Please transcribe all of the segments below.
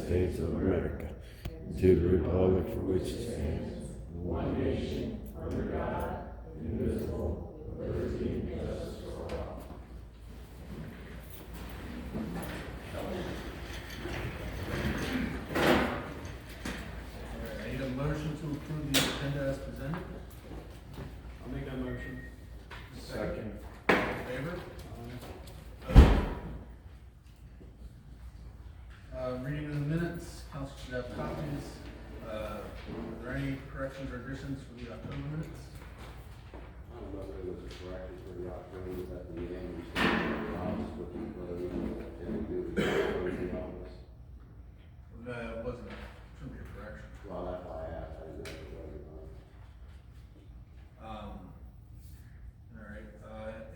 States of America, to the republic for which it stands, one nation, under God, indivisible, with liberty and justice for all. I need a motion to approve the agenda as presented. I'll make that motion. Second. All in favor? Reading of the minutes, council should have copies. Are there any corrections or additions for the October minutes? I don't know if it was a correction for the October at the end, we said office with the closed, and we do the closing office. No, it wasn't, shouldn't be a correction. Well, that's why I asked, I didn't know if it was or not. All right,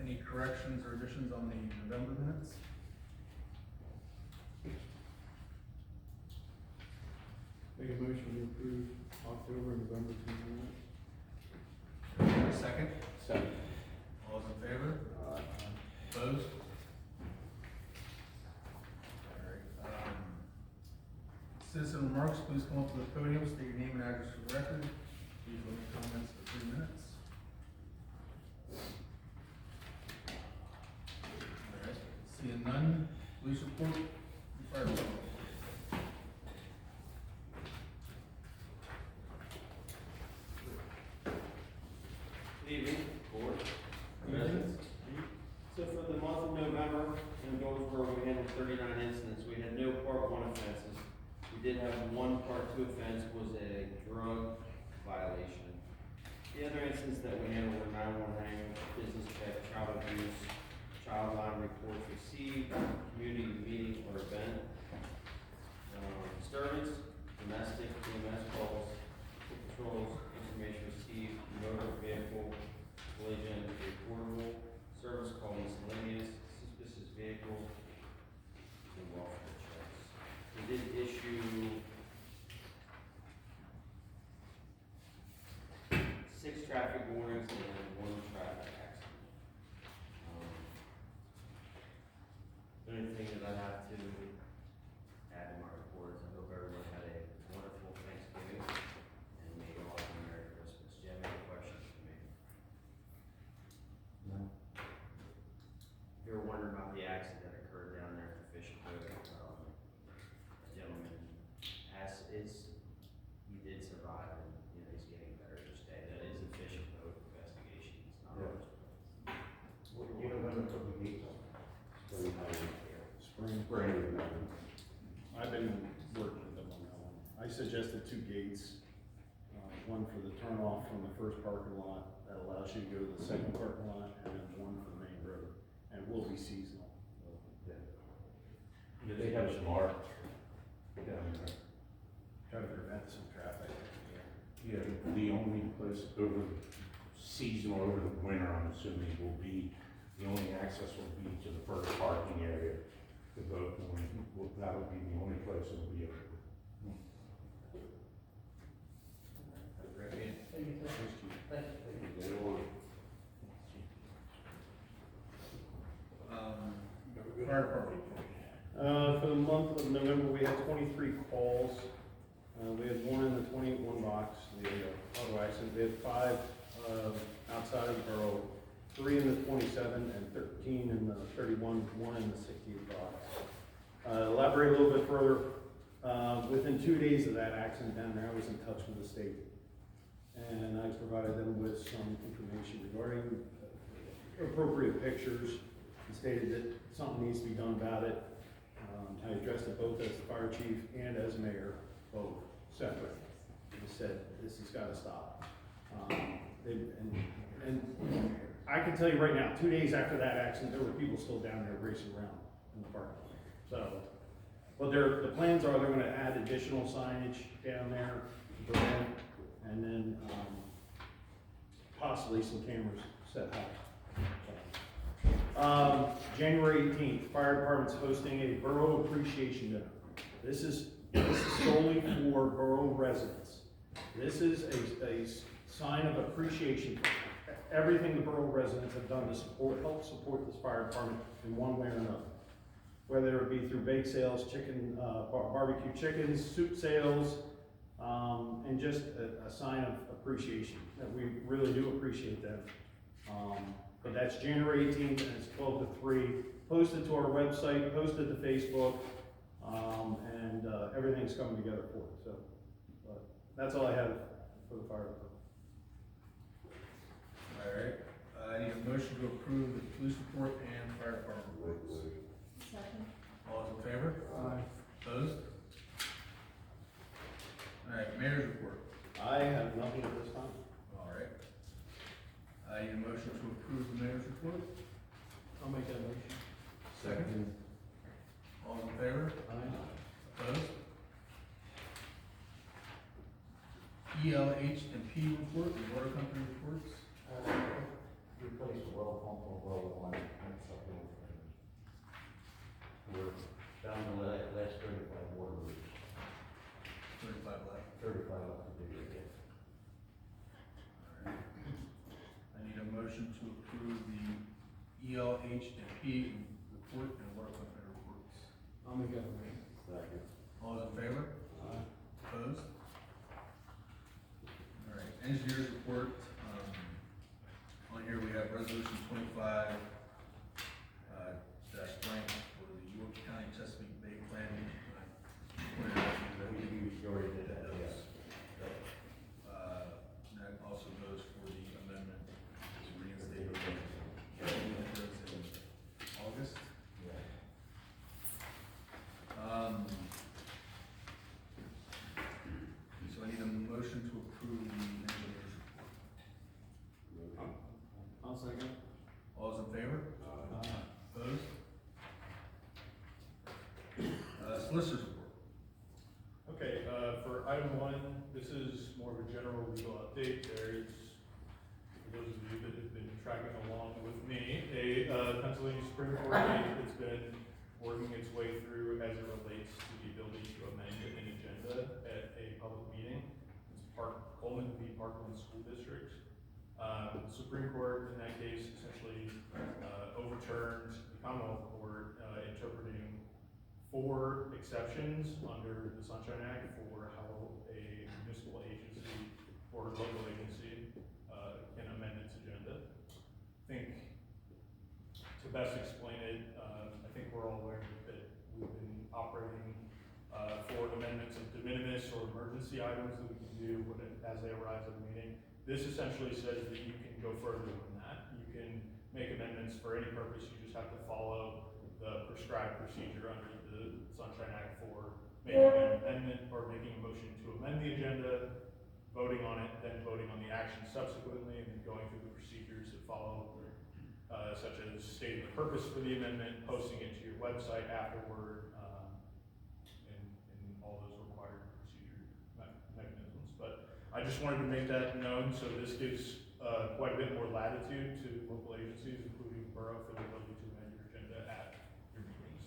any corrections or additions on the November minutes? Make a motion to approve October and November 29th. Second? Second. All those in favor? Opposed? All right, citizen remarks, please come up to the podium, state your name and address for the record. Please limit comments to 3 minutes. All right, seeing none, police report, fire department. Good evening, board, residents. So for the month of November, in Goldsboro, we handled 39 incidents. We had no Part 1 offenses. We did have one Part 2 offense, was a drug violation. The other incidents that we handled were 911 hang, business theft, child abuse, child line reports received, community meeting or event, disturbance, domestic, EMS calls, patrols, information received, motor vehicle collision, reportable, service call miscellaneous, suspicious vehicle, and welfare checks. We did issue 6 traffic warnings and 1 traffic accident. The only thing that I have to add in my report is I hope everyone had a wonderful Thanksgiving and may all have a Merry Christmas. Do you have any questions for me? No. If you were wondering about the accident that occurred down there at the fishing boat, a gentleman he did survive and, he's getting better each day. That is a fishing boat investigation, it's not ours. What, you know when to put the gates on? Spring. Spring. I've been working with them on that one. I suggested 2 gates. One for the turnoff from the first parking lot that allows you to go to the second parking lot, and then one for the main road. And it will be seasonal. They have some art down there. Try to prevent some traffic. Yeah, the only place over seasonal, over the winter, I'm assuming will be, the only access will be to the first parking area. The boat, that would be the only place it will be open. Fire department. For the month of November, we had 23 calls. We had 1 in the 21 box, the auto accident. We had 5 outside of the borough, 3 in the 27 and 13 in the 31, 1 in the 68 box. Elaborate a little bit further. Within 2 days of that accident down there, I was in touch with the state. And I provided them with some information regarding appropriate pictures and stated that something needs to be done about it. I addressed it both as the fire chief and as mayor, both separate. I said, this has got to stop. And I can tell you right now, 2 days after that accident, there were people still down there racing around in the parking lot. So, but the plans are they're going to add additional signage down there to prevent, and then possibly some cameras set up. January 18th, fire department's hosting a borough appreciation dinner. This is solely for borough residents. This is a sign of appreciation for everything the borough residents have done to help support this fire department in one way or another. whether it be through bake sales, chicken, barbecue chickens, soup sales, and just a sign of appreciation, that we really do appreciate them. But that's January 18th, and it's 12 to 3, posted to our website, posted to Facebook, and everything's coming together for it, so. But that's all I have for the fire department. All right, I need a motion to approve the police report and fire department reports. Second. All those in favor? Aye. Opposed? All right, mayor's report. I have nothing at this time. All right. I need a motion to approve the mayor's report. I'll make that motion. Second. All those in favor? Opposed? ELH and P report, the water company reports. Replace the well pump on well one, that's something. We're down to the last 35 water loops, 35 left. 35 left to do it. All right. I need a motion to approve the ELH and P report and water company reports. I'll make that motion. Second. All those in favor? Opposed? All right, engineers report, on here we have resolution 25, dash blank for the York County Chesapeake Bay Plan. Pointed out to you that we already did that. Yes. That also goes for the amendment to reinstate the meters in August. So I need a motion to approve the engineers report. I'll second. All those in favor? Opposed? Solicitors report. Okay, for item one, this is more of a general legal update. There's, for those of you that have been tracking along with me, a Pennsylvania Supreme Court case that's been working its way through as it relates to the ability to amend an agenda at a public meeting. It's Coleman v. Parkland School District. The Supreme Court in that case essentially overturned the Commonwealth Court interpreting 4 exceptions under the Sunshine Act for how a municipal agency or local agency can amend its agenda. I think to best explain it, I think we're all aware that we've been operating for amendments of de minimis or emergency items that we can do as they arise at a meeting. This essentially says that you can go further than that. You can make amendments for any purpose, you just have to follow the prescribed procedure under the Sunshine Act for making an amendment or making a motion to amend the agenda, voting on it, then voting on the action subsequently, and then going through the procedures that follow, such as stating the purpose for the amendment, posting it to your website afterward, and all those required procedure mechanisms. But I just wanted to make that known, so this gives quite a bit more latitude to local agencies, including the borough, for the ability to amend your agenda at your meetings.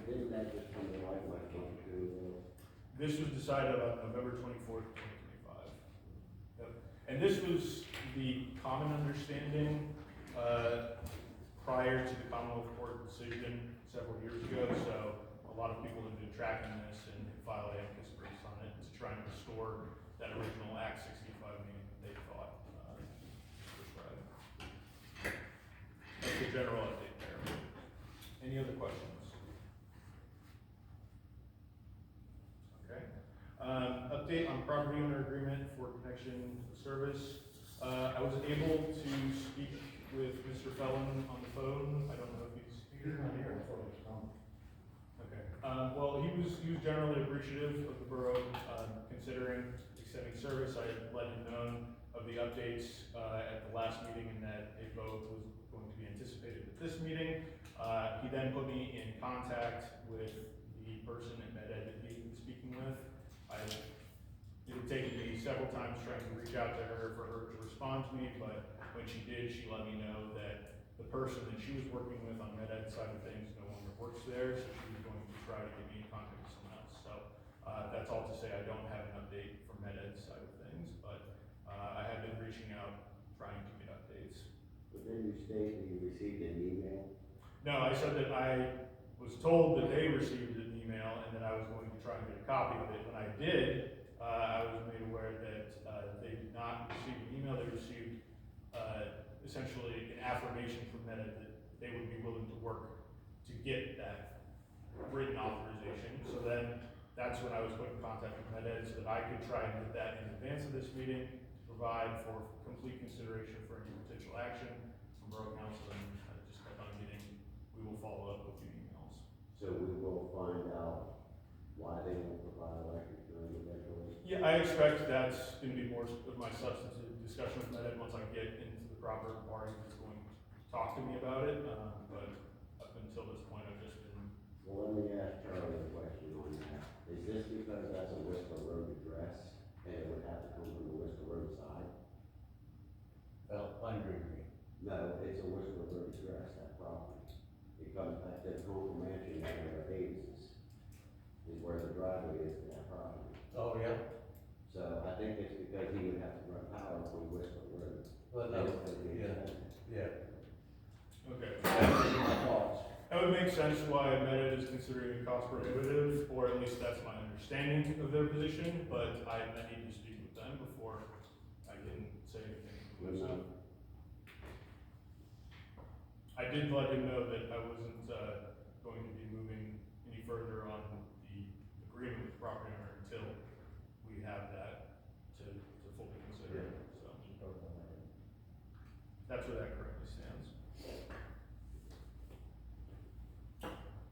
Didn't that just come to light like a month or two ago? This was decided on November 24th, 2025. Yep. And this was the common understanding prior to the Commonwealth Court decision several years ago, so a lot of people have been tracking this and filed amicus briefs on it to try and restore that original Act 65 meaning that they thought prescribed. That's the general update there. Any other questions? Okay. Update on property owner agreement for connection service. I was able to speak with Mr. Fellon on the phone. I don't know if he's here. Okay. Well, he was generally appreciative of the borough considering extending service. I let him know of the updates at the last meeting and that a vote was going to be anticipated at this meeting. He then put me in contact with the person at MedEd that he had been speaking with. It had taken me several times trying to reach out to her for her to respond to me, but when she did, she let me know that the person that she was working with on MedEd's side of things no longer works there, so she was going to try to get me in contact with someone else. So that's all to say I don't have an update from MedEd's side of things, but I have been reaching out, trying to get updates. But then you state that you received an email? No, I said that I was was told that they received an email and that I was going to try and get a copy of it. When I did, I was made aware that they did not receive an email. They received essentially an affirmation from Meta that they would be willing to work to get that written authorization. So then that's when I was put in contact with Meta so that I could try and get that in advance of this meeting to provide for complete consideration for any potential action from Borough Council, and just kept on getting, we will follow up with the emails. So we will find out why they won't provide electric during the regular. Yeah, I expect that's gonna be more of my substantive discussion with Meta once I get into the proper party that's going to talk to me about it, but up until this point, I've just been. Well, let me ask Charlie a question on that. Is this because that's a Worcester Road address, and it would have to come from the Worcester Road side? Well, under me. No, it's a Worcester Road address, that property. It comes back to the Concord Mansion area of Davis's, is where the driveway is to that property. Oh, yeah? So I think it's because he would have to run power from Worcester Road. Well, That no, was gonna be yeah, expensive. yeah. Okay. That's my thoughts. That would make sense why Meta is considering it cost prohibitive, or at least that's my understanding of their position, but I need to speak with them before I can say anything. Listen, I did let him know that I wasn't, going to be moving any further on the agreement with the property owner until we have that to fully consider, so. That's where that currently stands.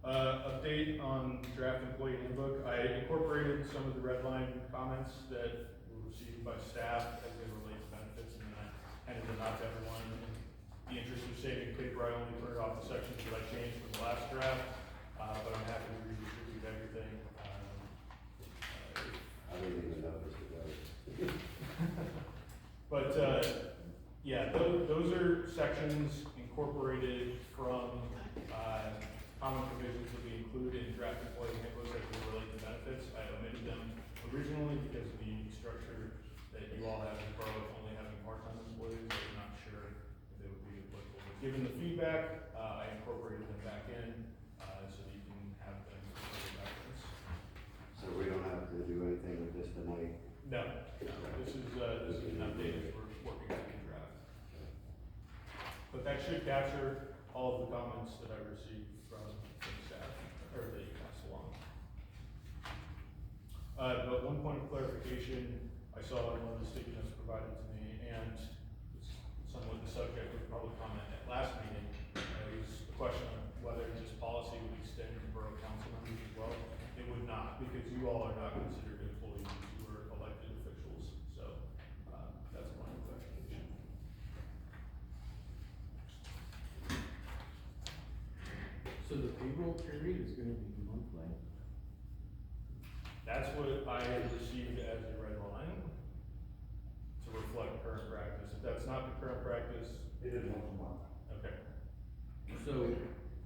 Update on draft employee handbook. I incorporated some of the red line comments that were received by staff as they relate to benefits, and then I handed them out to everyone. In the interest of saving paper, I only printed off the sections that I changed from the last draft, but I'm happy to redistribute everything. I didn't even notice it was. But, yeah, those are sections incorporated from, common provisions that we include in draft employee handbooks as they relate to benefits. I omitted them originally because of the unique structure that you all have in borough, only having part-time employees. I was not sure if they would be applicable. But given the feedback, I incorporated them back in, so that you can have them for reference. So we don't have to do anything with this tonight? No, this is an update as we're working on the draft. But that should capture all of the comments that I received from staff, or that you passed along. But one point of clarification, I saw in one of the sticky notes provided to me, and it's somewhat the subject of public comment at last meeting. It was a question of whether this policy would extend to borough council members as well. It would not, because you all are not considered employees, you are elected officials, so, that's one clarification. So the payroll period is gonna be monthly? That's what I had received as a red line to reflect current practice. If that's not the current practice, It is once a month. okay. So,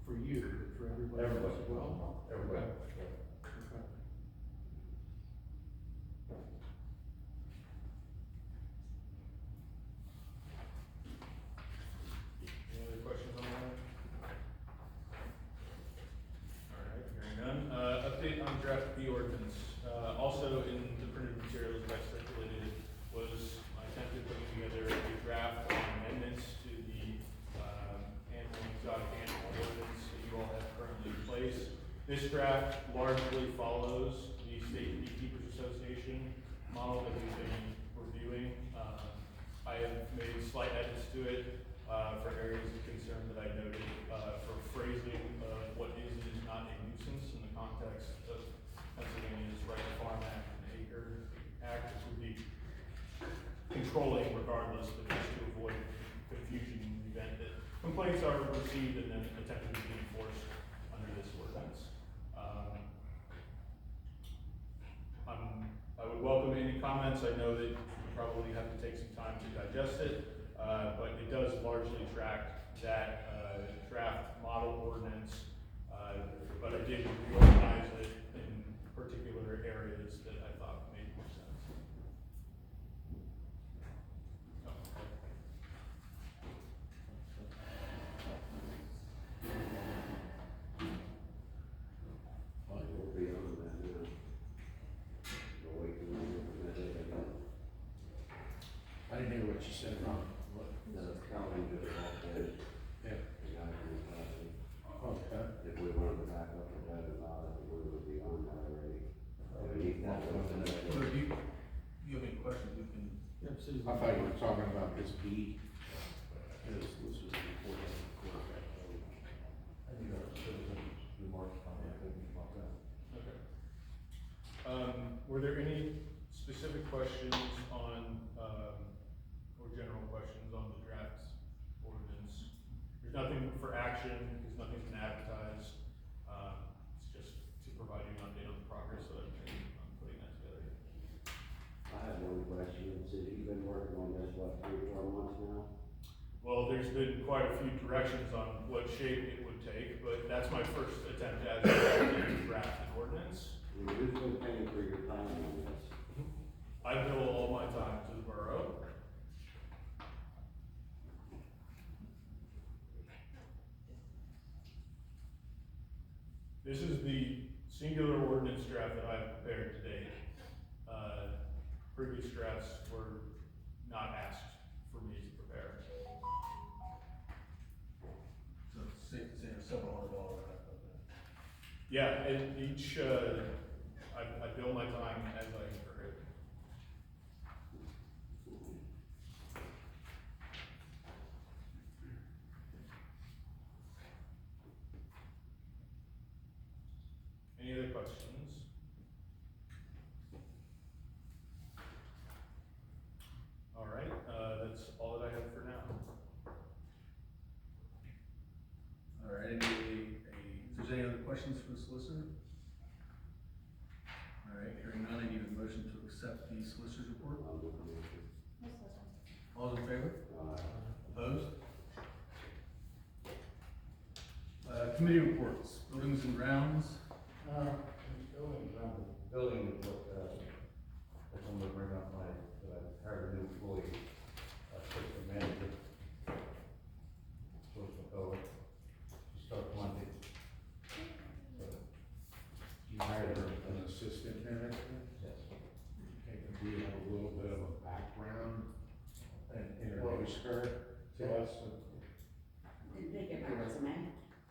for you, but for everybody else as well? Everybody. Okay. Any other questions on that? All right, hearing none. Update on draft B ordinance. Also in the printed materials that I circulated was my attempt at putting together a draft on amendments to the, animal, exotic animal ordinance that you all have currently in place. This draft largely follows the State Beekeepers Association model that we've been reviewing. I have made slight edits to it, for areas of concern that I noted, for phrasing of what is and is not a nuisance in the context of Pennsylvania's Right to Farm Act and Acre Act, which would be controlling regardless, but just to avoid confusion in the event that complaints are received and then attempted to be enforced under this ordinance. I would welcome any comments. I know that you probably have to take some time to digest it, but it does largely track that, draft model ordinance. But I did reorganize it in particular areas that I thought made more sense. The county just offered, Yeah. the guy from the county, Okay. if we wanted to back up or that or not, if we would be on that already. We need that Well, if you have any questions, we can. I thought you were talking about this deed. This was before the I think our citizens remarks on that, maybe about that. Okay. Were there any specific questions on, or general questions on the draft ordinance? There's nothing for action, because nothing's been advertised. It's just to provide you an update on the progress that I've made on putting that together. I have one question, so you've been working on this, what, 3 or 4 months now? Well, there's been quite a few directions on what shape it would take, but that's my first attempt at a draft an ordinance. Who's been paying for your time on this? I bill all my time to the borough. This is the singular ordinance draft that I've prepared to date. Previous drafts were not asked for me to prepare. So it's safe to say there's several $100 left of that. Yeah, and each, I bill my time as I incur it. Any other questions? All right, that's all that I have for now. All right, if there's any other questions for the solicitor? All right, hearing none, I need a motion to accept the solicitor's report. On the commission? All those in favor? Opposed? Committee reports, buildings and grounds. Building is what, if I'm gonna bring up my, hired a new employee, assistant manager. Supposed to go, she starts Monday. So, You hired an assistant manager? yes. Okay, do you have a little bit of a background and introduce her to us? Didn't they get my resume?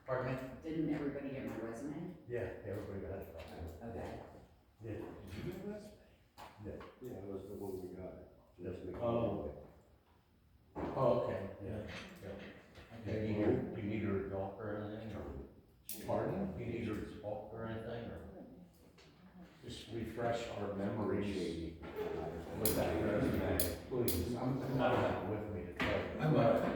Pardon me? Didn't everybody get my resume? Yeah, everybody got it. Okay. Yeah. Did you get a resume? Yeah. Yeah, that was the one we got. Just make Oh. Oh, okay, yeah. Do you need her, do you need her to talk or anything, or? Pardon? Do you need her to talk or anything, or? Just refresh our memories with With that resume, please. I don't have it with me to tell you. I'm,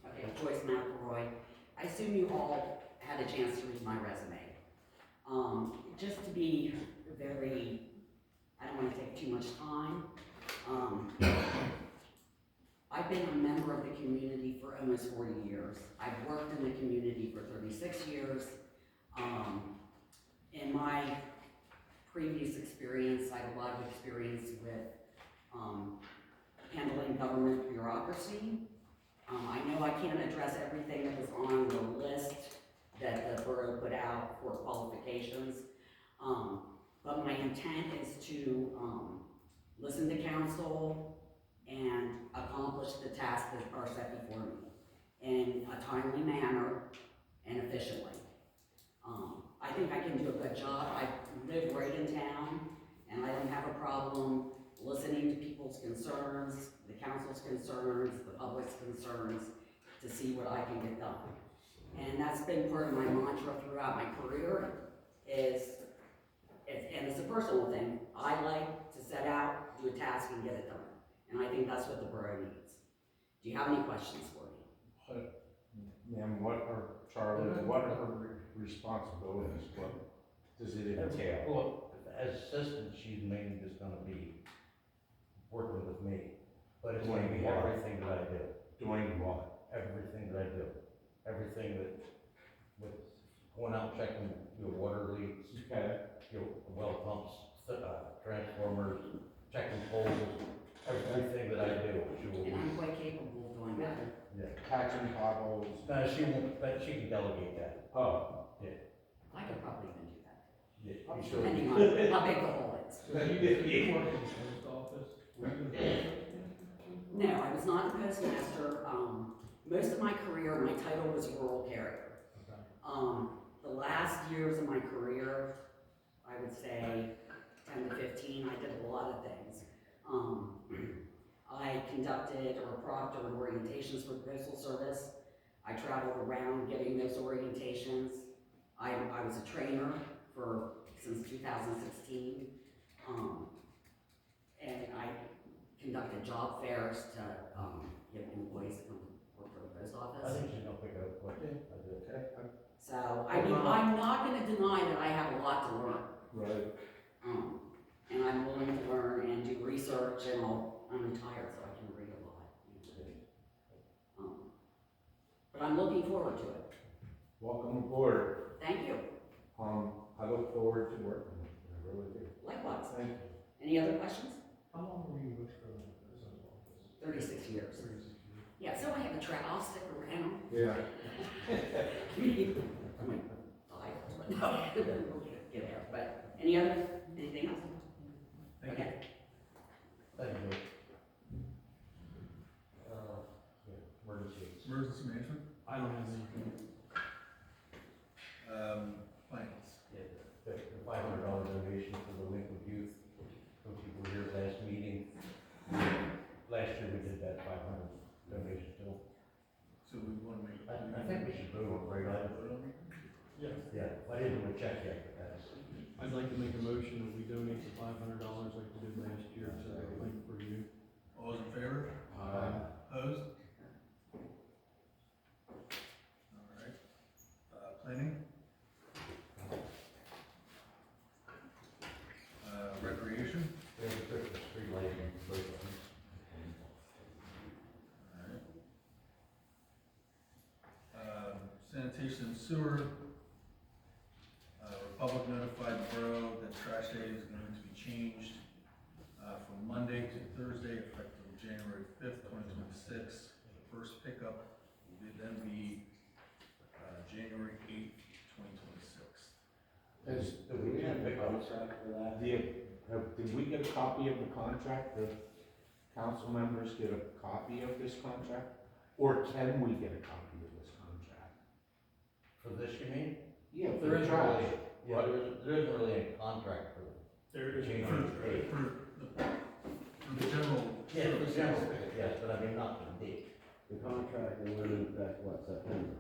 Okay, Joyce McElroy. I assume you all had a chance to read my resume. Just to be very, I don't wanna take too much time. I've been a member of the community for almost 40 years. I've worked in the community for 36 years. In my previous experience, I had a lot of experience with handling government bureaucracy. I know I can't address everything that was on the list that the borough put out for qualifications, but my intent is to listen to council and accomplish the tasks that are set before me in a timely manner and efficiently. I think I can do a good job. I live right in town, and I don't have a problem listening to people's concerns, the council's concerns, the public's concerns, to see what I can get done. And that's been part of my mantra throughout my career, and it's a personal thing. I like to set out, do a task, and get it done. And I think that's what the borough needs. Do you have any questions for me? Ma'am, Charlie, what are her responsibilities? What does it entail? Well, as assistant, she's mainly just gonna be working with me, but it's gonna be Doing what? everything that I do, Doing what? everything that I do, everything that, with going out checking your water leaks, Okay. your well pumps, transformers, checking poles, everything that I do, she will And be, I'm quite capable of doing that. yeah. Patching potholes? No, she won't, but she can delegate that, Oh, yeah. I could probably even do that, Yeah, you sure? depending on how big the hole is. So you work in the post office? Were you in the No, I was not the postmaster. Most of my career, my title was rural carrier. The last years of my career, I would say 10 to 15, I did a lot of things. I conducted or proctored orientations for the Postal Service. I traveled around giving those orientations. I was a trainer since 2016. And I conducted job fairs to get employees to come work for the post I office. think she's gonna pick it up quick. I did. So, I mean, I'm not gonna deny that I have a lot to learn. Right. And I'm willing to learn and do research, and I'm retired, so I can read a lot. But I'm looking forward to it. Welcome aboard. Thank you. I look forward to working with you, I really do. Likewise. Thank you. Any other questions? How long were you with the business office? 36 years. 36 years. Yeah, so I have a track, I'll stick around. Yeah. I mean, no, we'll get there, but anything else? Thank you. Okay. Thank you. Emergency. Emergency management, I don't have anything. finance. Yeah, the $500 donation for the Lincoln Youth, some people were here last meeting. Last year we did that 500 donation too. So we wanna make. I think we should vote on it, right? Yeah. Yeah, I didn't even check yet, but that's. I'd like to make a motion that we donate the $500 like we did last year to the Link for Youth. All those in favor? Opposed? All right. Planning? Recreation? There's a Christmas tree lighting, both of them. All right. Sanitation and sewer. Republic notified the borough that trash day is going to be changed from Monday to Thursday, effective January 5th, 2026. The first pickup will then be January 8th, 2026. Do we have a contract for that? Did we get a copy of the contract? The council members get a copy of this contract? Or can we get a copy of this contract? For this, you mean? Yeah, There isn't really, yeah, there isn't really a contract for them. There is a Change contract. date. For the general. Yeah, for the general, yes, but I mean, not for the date. The contract that went into effect, what, September?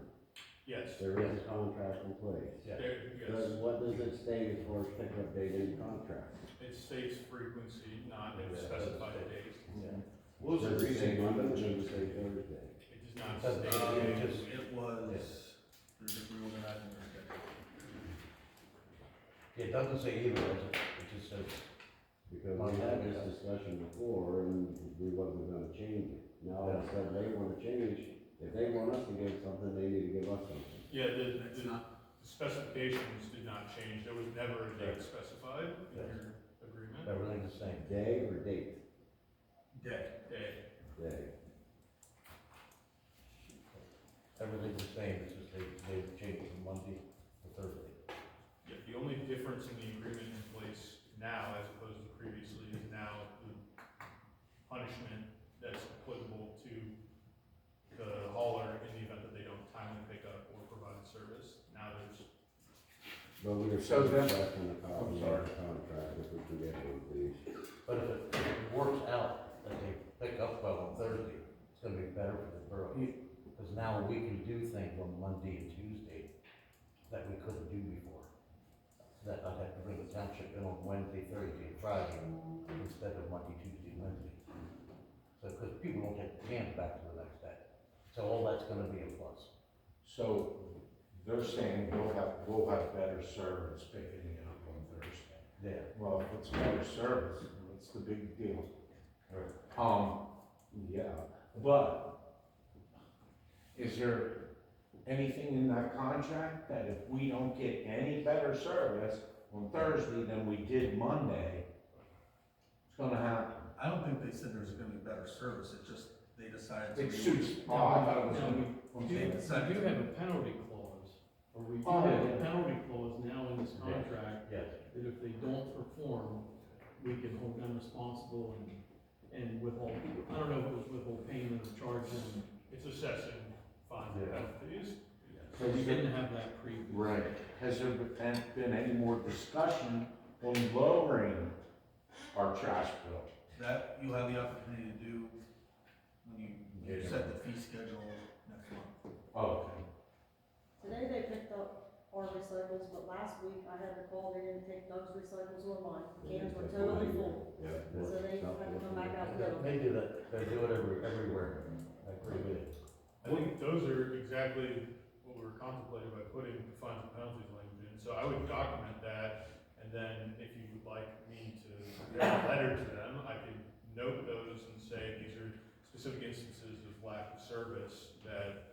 Yes. There is a contract in place. Yeah. Yes. What does it state as far as pickup date in the contract? It states frequency, not a Yeah, specified that's date. Yeah. What was the Does it say reason for Monday, the or does change? it say Thursday? It does not Does state. it just- It was, they're just reorganizing their schedule. It doesn't say either, does it? It just says, Because we had this discussion before and we wasn't gonna change it. Now all of a sudden they wanna change, if they want us to give something, they need to give us something. Yeah, the It's not, specifications did not change. There was never a date specified in Yes. your agreement. everything's the same. Day or date? day. Day. Day. Everything's the same, it's just they changed it from Monday to Thursday. Yeah, the only difference in the agreement in place now as opposed to previously is now the punishment that's applicable to the hauler in the event that they don't timely pick up or provide service. Now there's, But we are So still then- discussing the copy of sorry. the contract, if we can get one, please. But if it works out that they pick up well on Thursday, it's gonna be better for the borough. Because now we can do things on Monday and Tuesday that we couldn't do before. That I'd have to bring the township in on Wednesday, Thursday, and Friday instead of Monday, Tuesday, Wednesday. So, because people don't get the cans back to the next day. So all that's gonna be a plus. So they're saying we'll have better service picking it up on Thursday. Yeah. Well, if it's better service, what's the big deal? Right. Yeah, but is there anything in that contract that if we don't get any better service on Thursday than we did Monday, it's gonna happen? I don't think they said there's gonna be better service, it just, they decided to. It suits, oh, I thought it was gonna be. They You decided do to- have a penalty clause or we do Oh, have a yeah. penalty clause now in this contract, Yes. that if they don't perform, we can hold them responsible and withhold, I don't know if it was withhold payment or charge them. It's assessing fines and Yeah. penalties. So we didn't have that previously. Right, has there been any more discussion on lowering our trash bill? That you'll have the opportunity to do when you set the fee schedule next month. Oh, okay. Today they picked up our recycles, but last week I had to call, they didn't take Doug's recycles or mine. Cans were totally full, Yeah. so they had to come back out and get them. They do that, they do it everywhere, I agree with you. I think those are exactly what we were contemplating by putting the fines and penalties language in. So I would document that, and then if you would like me to write a letter to them, I could note those and say these are specific instances of lack of service that.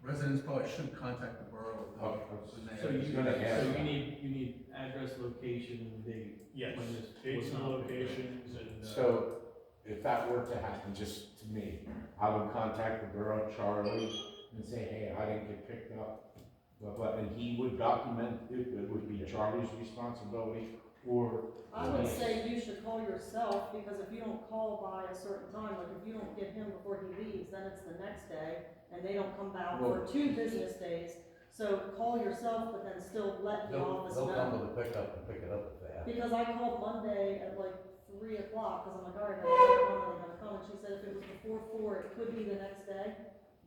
Residents probably should contact the borough Oh, when they So have. you need address, location, and date. Yes, When this dates was and not- locations and. So, if that were to happen just to me, I would contact the borough, Charlie, and say, hey, I didn't get picked up. But, and he would document, it would be Charlie's responsibility, or. I would say you should call yourself, because if you don't call by a certain time, like if you don't get him before he leaves, then it's the next day, and they don't come back for 2 business days. So call yourself, but then still let the office They'll come know. with a pickup and pick it up if they have. Because I called Monday at like 3 o'clock, because I'm like, all right, they're gonna come, and she said if it was before 4, it could be the next day,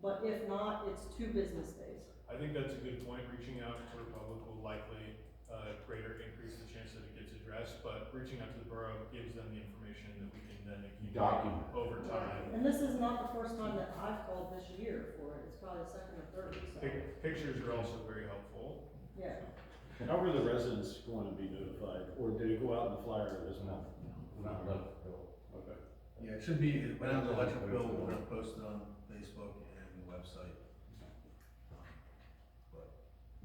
but if not, it's 2 business days. I think that's a good point. Reaching out to the public will likely, greater increase the chance that it gets addressed, but reaching out to the borough gives them the information that we can then Document. over time. And this is not the first time that I've called this year for it, it's probably the second or third, so, Pictures are also very helpful. yeah. How were the residents going to be notified, or did it go out in the flyer this month? Not enough, Okay. Yeah, it should be, when I have the electric bill, we're gonna post it on Facebook and the website. But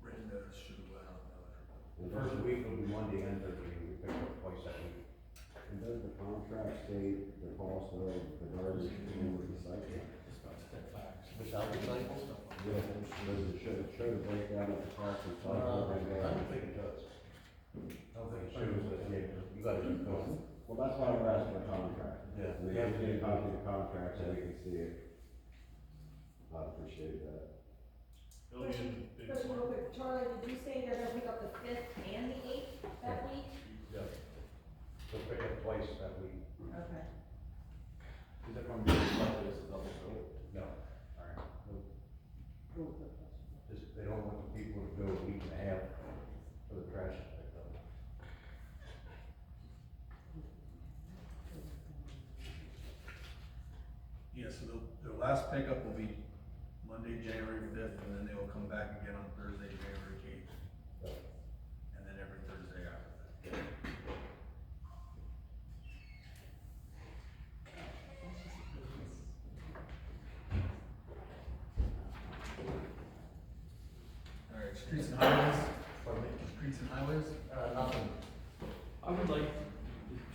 written notice should go out on the electric bill. the first week will be Monday and Thursday, we pick up twice that week. And does the contract state the cost of the garbage and recycling? Without the cycles? Yeah, does it show the breakdown of the cost of I recycling? don't think it does. I don't think it shows that, yeah, you gotta keep going. Well, that's why we're asking for a contract. Yeah. And we have to get a copy of the contract so we can see it. I appreciate that. It'll be in the big Question one. real quick, Charlie, did you say they're gonna pick up the 5th and the 8th that week? Yeah. They'll pick up twice that week. Okay. Is that going to be reflected as a double bill? No. Just, they don't want the people to go a week and a half for the trash to pick up. Yeah, so their last pickup will be Monday, January 5th, and then they will come back again on Thursday, January 8th. Yeah. And then every Thursday after that. All right, streets and highways, Pardon me? streets and highways, Nothing. I would like,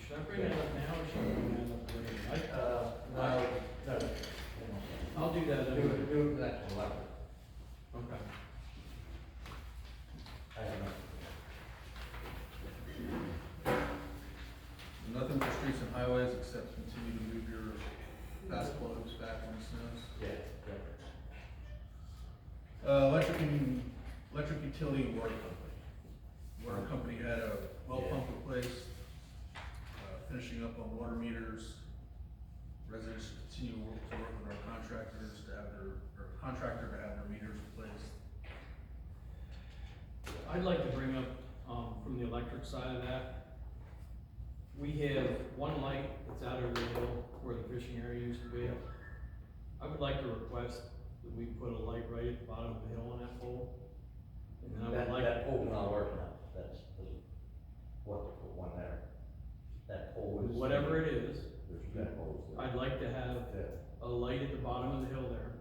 should I bring that up now, or should I bring that up later? No, I'll do that. do it next one, Okay. I have nothing. nothing for streets and highways except continue to move your fast globes back when it snows. Yeah. Electric utility and water company. Water company had a well pump replaced, finishing up on water meters. Residents should continue to work with our contractors to have contractor to have their meters replaced. I'd like to bring up, from the electric side of that, we have one light that's out over the hill where the fishing area used to be. I would like to request that we put a light right at the bottom of the hill on that pole. And then I would like. That pole's not working out, that's, what, to put one there. That pole is. Whatever it is, There's two holes there. I'd like to have Yeah. a light at the bottom of the hill there.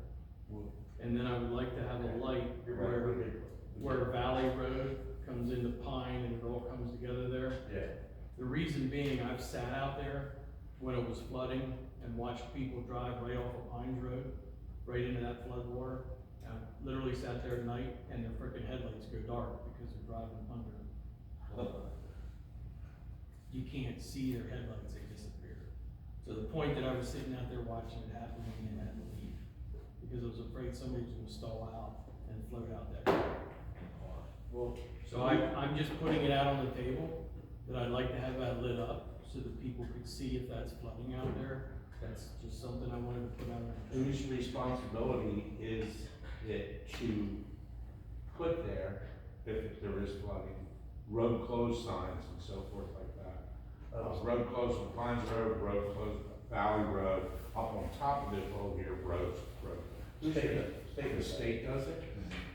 And then I would like to have a light You're right, where, we did. where Valley Road comes into Pine and it all comes together there. Yeah. The reason being, I've sat out there when it was flooding and watched people drive right off of Pines Road, right into that flood water. I literally sat there at night and their frickin' headlights go dark because they're driving under. You can't see their headlights, they disappear. To the point that I was sitting out there watching it happen and had to leave, because I was afraid somebody was gonna stall out and float out that car. Well, So I'm just putting it out on the table, that I'd like to have that lit up, so that people could see if that's flooding out there. That's just something I wanted to put out there. whose responsibility is it to put there, if there is flooding, road closed signs and so forth like that? Road closed on Pines Road, road closed Valley Road, up on top of this whole here, road. Who's the state does it?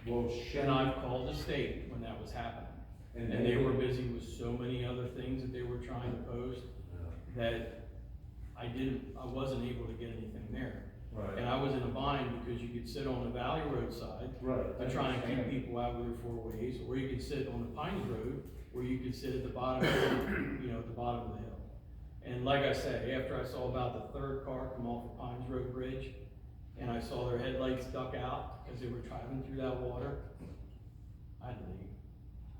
Well, should And I've called the state when that was happening, and they were busy with so many other things that they were trying to post, that I wasn't able to get anything there. Right. And I was in a bind because you could sit on the Valley Road side Right. to try and keep people out with their four ways, or you could sit on the Pines Road, where you could sit at the bottom, at the bottom of the hill. And like I say, after I saw about the third car come off the Pines Road Bridge, and I saw their headlights duck out because they were driving through that water, I had to leave.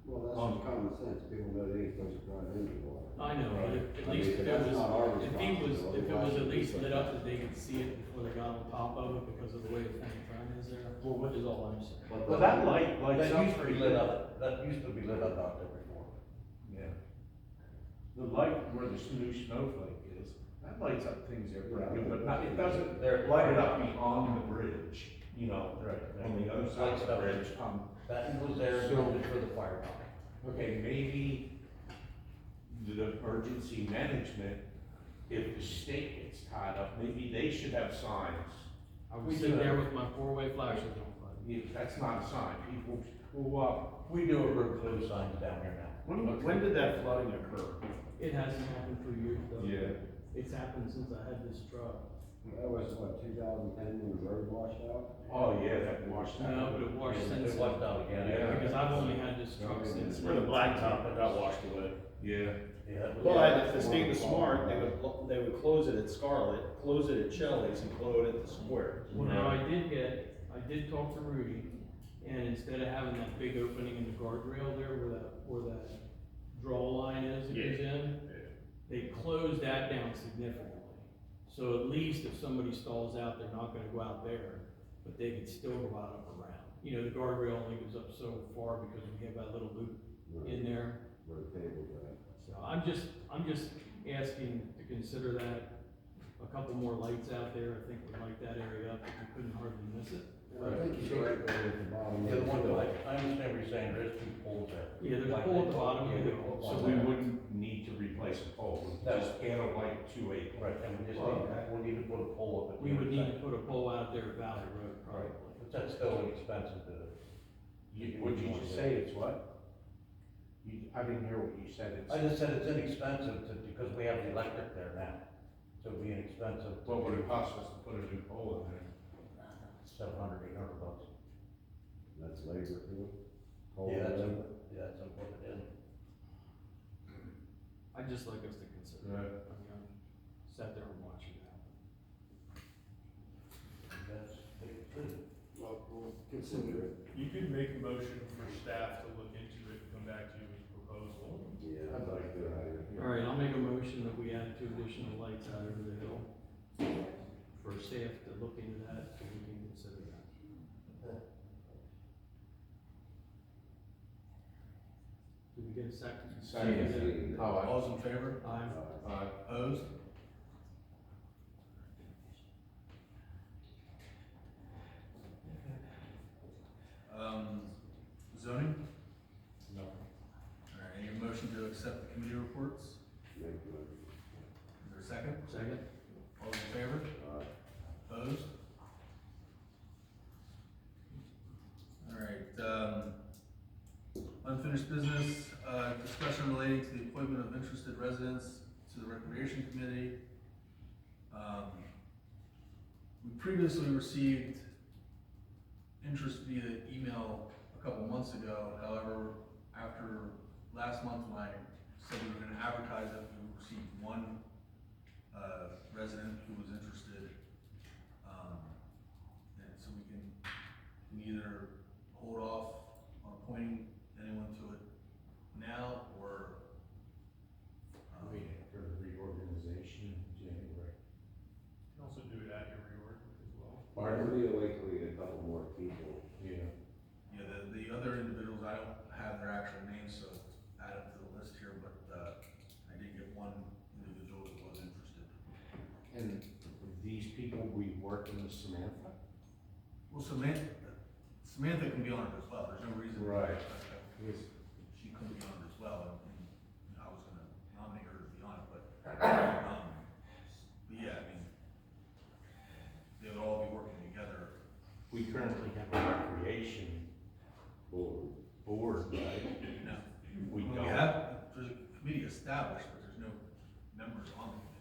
Well, that's just common sense, people know they ain't supposed to drive into the water. I know, but at I least mean, if it that's was, not our if it responsibility. was at least lit up that they could see it before they got on top of it because of the way the thing turn is there, is all I'm saying. Well, that light lights That up used to be pretty lit good. up, that used to be lit up out there before. Yeah. The light where the new snowflake is, that lights up things there pretty good, but not, it doesn't light it up beyond the bridge, Right. on the other side of the bridge. That was there So- for the fire department. Okay, maybe the emergency management, if the state gets tied up, maybe they should have signs. I was sitting there with my four-way flashers on, but That's not a sign, people pull up. We do a road closed signs down here now. When did that flooding occur? it hasn't happened for years though. Yeah. It's happened since I had this truck. That was what, 2010 when the road washed out? Oh, yeah, that washed out. No, but it washed since, It washed out again. Yeah. because I've only had this truck since. Where the blacktop that got washed away. Yeah. Yeah, it was- But if the state was smart, they would close it at Scarlet, close it at Shelley's, and close it at the square. Well, now I did talk to Rudy, and instead of having that big opening in the guardrail there where that draw line is that goes in, they closed that down significantly. So at least if somebody stalls out, they're not gonna go out there, but they can still go out up around. The guardrail only goes up so far because we have that little loop in there. Where the table's at. So I'm just asking to consider that, a couple more lights out there, I think we'd light that area up, if you couldn't hardly miss it. I think you're right there at the bottom. Yeah, the one that I understand what you're saying, there's two poles there. Yeah, there's a pole at the bottom of the hill. So we wouldn't need to replace a pole, we just add a light to a. Right, and we need to put a pole up at the We would need to intersection. put a pole out there at Valley Road, Right, probably. but that's still expensive to. Would you just say it's what? I didn't hear what you said. I just said it's inexpensive to, because we have the electric there now, so it'd be inexpensive. What would it cost us to put a new pole in there? $700, $800. That's labor too. Yeah, that's, Labor. that's what it is. I'd just like us to consider Right. it. I sat there and watched it happen. That's, good. Well, we'll consider it. You could make a motion for staff to look into it and come back to you with a proposal. Yeah, I'd like to. All right, I'll make a motion that we add 2 additional lights out over the hill for staff to look into that, so we can consider that. Did we get a second? Second. All's in favor? Aye. Opposed? Zoning? No. Alright, any motion to accept the committee reports? Is there a second? Second? All's in favor? Opposed? Alright, unfinished business, discussion relating to the appointment of interested residents to the recreation committee. We previously received interest via email a couple months ago. However, after last month when I said we were gonna advertise it, we received one resident who was interested. And so we can can either hold off on appointing anyone to it now, or, Wait after the reorganization in January. You can also do it at your reorg as well. Pardon me, wait till we get a couple more people. Yeah. yeah, the other individuals, I don't have their actual names, so add them to the list here, but, I did get one individual that was interested. And these people we working with Samantha? Well, Samantha can be on it as well, there's no reason. Right. Yes. She couldn't be on it as well, and I was gonna nominate her to be on it, but yeah, I mean, they would all be working together. We currently have a recreation board, right? No, We we don't. have, there's a committee established, but there's no members on the committee.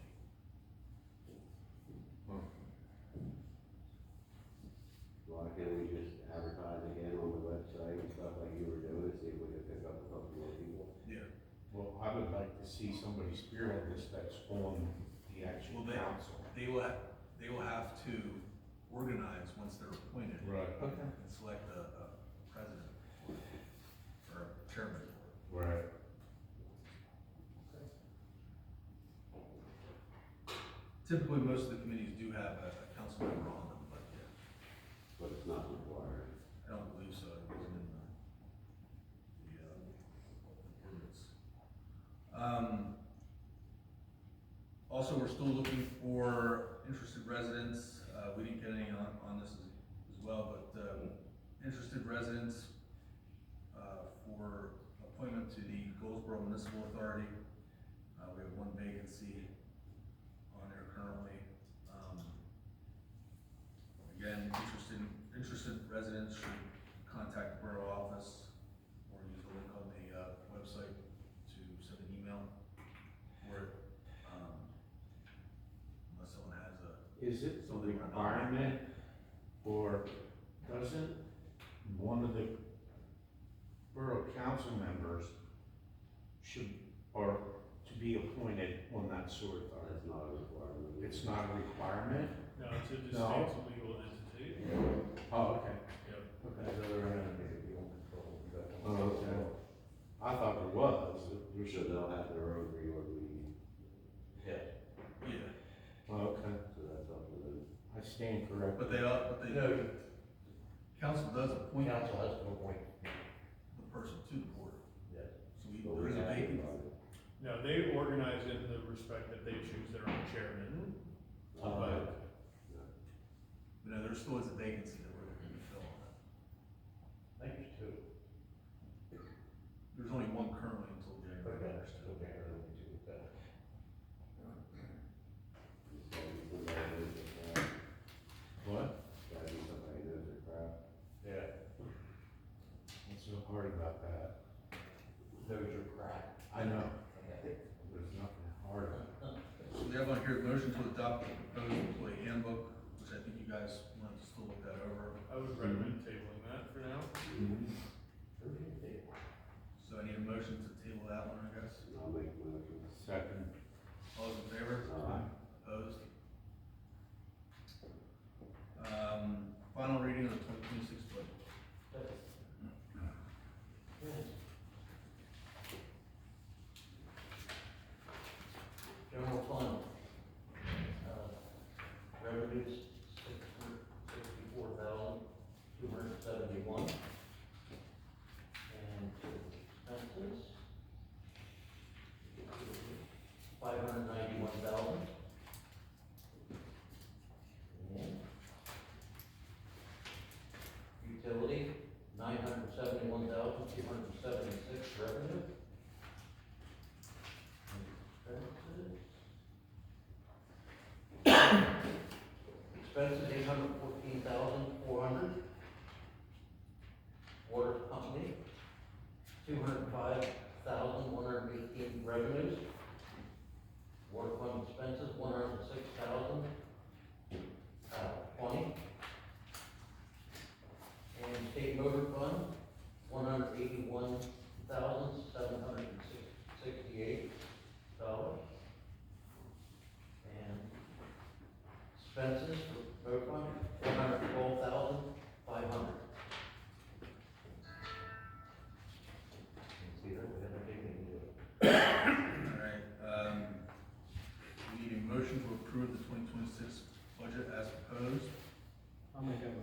Why can't we just advertise again on the website and stuff like you were doing, see if we can pick up a couple more people? Yeah. Well, I would like to see somebody spearhead this that's on the actual Well, council. They will have to organize once they're appointed. Right. Okay. And select a president or a chairman. Right. Typically, most of the committees do have a council member on them, but yeah, But it's not required. I don't believe so, it wasn't in the ordinance. Also, we're still looking for interested residents, we didn't get any on this as well, but, interested residents, for appointment to the Goldsboro Municipal Authority. We have one vacancy on there currently. Again, interested residents should contact the borough office or use the link on the, website to send an email for it. Unless someone has a, Is it a Something we're not- requirement, or doesn't one of the borough council members should, or to be appointed on that sewer authority? That's not a requirement. It's not a requirement? No, it's a No. distinct legal entity. Oh, okay. Yep. Okay. you don't control, you got. Oh, okay. I thought there was, there So should. they'll have their own reorg meeting, Yeah. yeah, Oh, okay. so that's up to them. I stand corrected. but they, No, council does appoint council has to appoint, the person to the board. yes. So But there we is a have to vacancy. invite them. No, they organize it in the respect that they choose their own chairman, but But no, there still is a vacancy that we're looking to fill on that. I think it's two. There's only one currently until January Okay, first. okay, early two, okay. It's gotta be somebody who knows their craft. What? Gotta be somebody who knows their craft. Yeah. What's so hard about that? Knows your crack. I know. Okay. There's nothing hard about it. So we have on here a motion to adopt the proposed employee handbook, which I think you guys want to still look that over. I would recommend tabling that for now. So I need a motion to table that one, I guess. And I'll make motions. Second. All those in favor? Opposed? Final reading of the 2026 budget. General fund, revenues, $64,271. And expenses, $591,000. And utility, $971,276 revenue. Expenses, $814,400. Water company, $205,118 revenues. Water fund expenses, $106,020. And state motor fund, $181,700.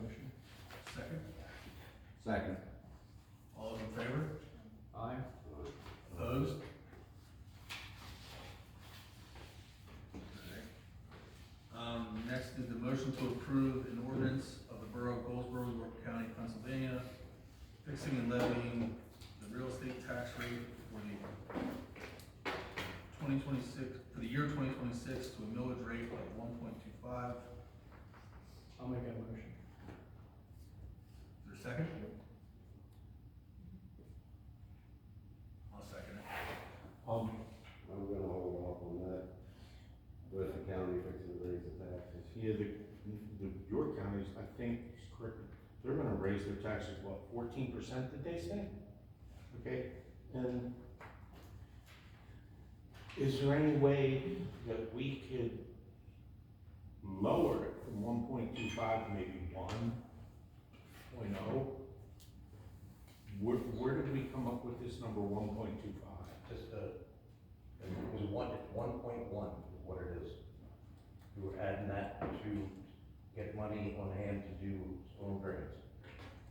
motion. Second, Second. all those in favor? Aye. Opposed? Next is the motion to approve an ordinance of the Borough of Goldsboro, York County, Pennsylvania, fixing and levying the real estate tax rate for the 2026, for the year 2026 to a millage rate of 1.25. I'll make that motion. Is there a second? I'll second it. I'm gonna hold off on that, with the county fixing to raise the taxes. Yeah, the York counties, I think, is correct, they're gonna raise their taxes, what, 14%, did they say? Okay, and is there any way that we could lower it from 1.25 to maybe 1.0? Where did we come up with this number 1.25? Just, it was 1.1 is what it is. We were adding that to get money on hand to do storm drains.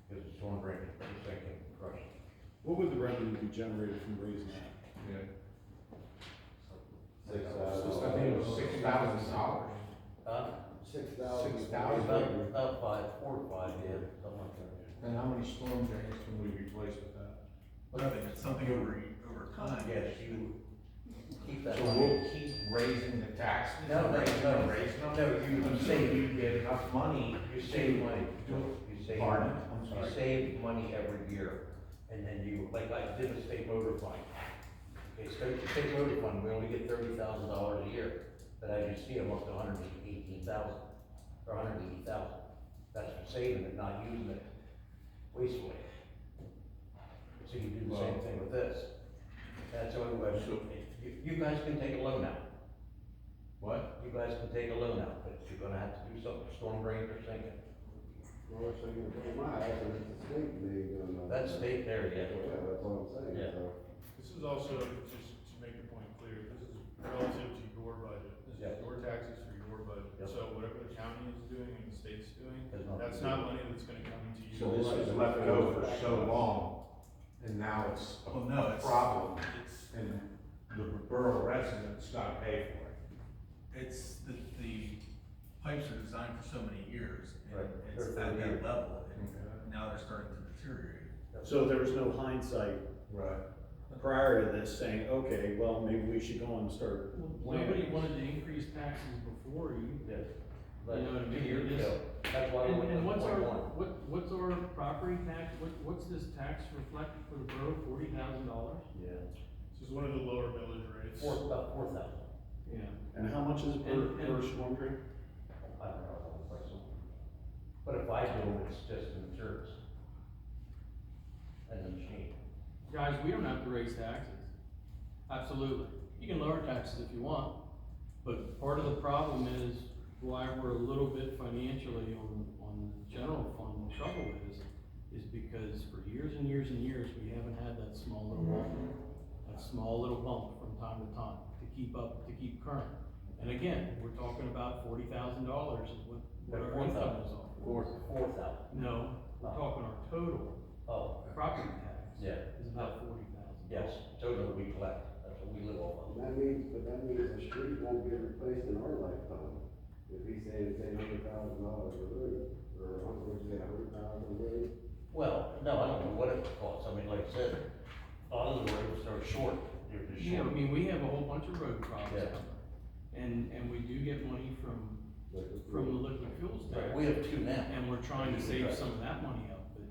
Because the storm drain is sinking, crushing. What would the revenue be generated from raising that? Yeah. $6,000. I think it was $6,000. $6,000. About 4 or 5, yeah, something like that. And how many storm drains can we replace with that? Nothing, it's something over time. Yes, you keep that So money. we'll keep raising the taxes? No, raising no, them, raising them? no, you Until save, you get enough money. you save money. to- You save, Pardon? I'm you sorry. save money every year, and then you, like I did a state motor fund. Okay, state motor fund, we only get $30,000 a year, but as you see, I'm up to 118,000, or 180,000. That's for saving it, not using it wastefully. So you do the same thing with this. That's the only way, you guys can take a loan out. What? You guys can take a loan out, but you're gonna have to do something, storm drains are sinking. Well, so you're gonna put my house, and it's the state, they ain't gonna know. That's state there, yeah. Yeah, that's what I'm saying, Yeah. so. This is also, just to make the point clear, this is relative to your budget. This Yeah. is your taxes for your budget. Yep. So whatever the county is doing and the state's doing, Has nothing that's to do not with money that's gonna come to you. So this was left go for so long, and now it's a Well, no, it's. problem, It's, and the borough residents gotta pay for it. it's, the pipes are designed for so many years, and Right. it's They're at that years. level, and Okay. now they're starting to deteriorate. So there was no hindsight Right. prior to this saying, okay, well, maybe we should go and start Nobody planning. wanted to increase taxes before you. Yeah. You know what I mean? 2 years It is- ago, that's why we went to And what's our, 0.1. what's our property tax, what's this tax reflect for the borough, $40,000? Yeah, This is one of the lower millage rates. about 4,000. Yeah. And how much is it per, And- per storm drain? I don't know, the price. But if I do, it's just the insurance. And the machine. Guys, we don't have to raise taxes. Absolutely. You can lower taxes if you want, but part of the problem is why we're a little bit financially on the general fund, the trouble is because for years and years and years, we haven't had that small little bump from time to time to keep current. And again, we're talking about $40,000 is what our income is off. 4,000. No, we're talking our total Oh, property tax yeah. is about 40,000. Yes, total we collect, that's what we live off of. That means the street won't get replaced in our lifetime. If he's saying it's $800,000 a road, or what'd you say, $100,000 a road? Well, no, I don't know what it costs, I mean, like I said, a lot of the roads are short, they're just Yeah, I short. mean, we have a whole bunch of road projects Yeah. coming. And we do get money from the liquid fuels Right, tax. we have 2 now. And we're trying to save some of that money up, but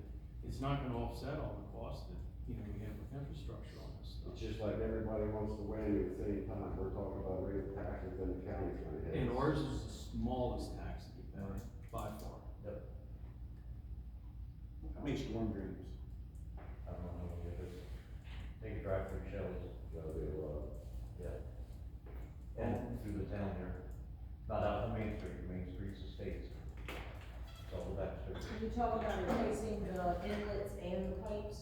it's not gonna offset all the costs that, we have with infrastructure on this stuff. It's just like everybody wants to win at the same time, we're talking about raising taxes and the county's gonna hit. And ours is the smallest tax that we pay, by far. How many storm drains? I don't know, if it's, take a drive through Shelley's, That'll be a lot. yeah. And through the town here, not out on Main Street, Main Street's the state's. It's all the back street. Are you talking about replacing the inlets and the pipes?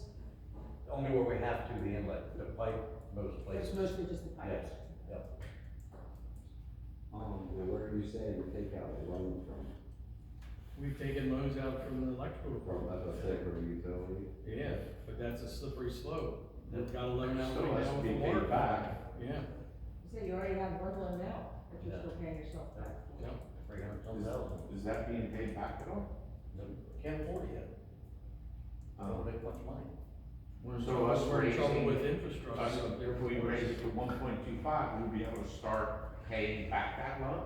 Only where we have to, the inlet, the pipe, most It's places. mostly just the Yes, pipes. And where are you saying you take out the loan from? We've taken those out from the electrical From department. that, say, for the utility. Yeah, but that's a slippery slope. They've got a loan out Still right has now to with be the water. paid back. Yeah, You said you already have one loan out, but you're still paying yourself back. yeah. 300,000. Is that being paid back at all? Can't afford it yet. Don't make much money. We're in So trouble, us we're in trouble raising- with infrastructure. Us, up there. if we raise it to 1.25, we'll be able to start paying back that loan?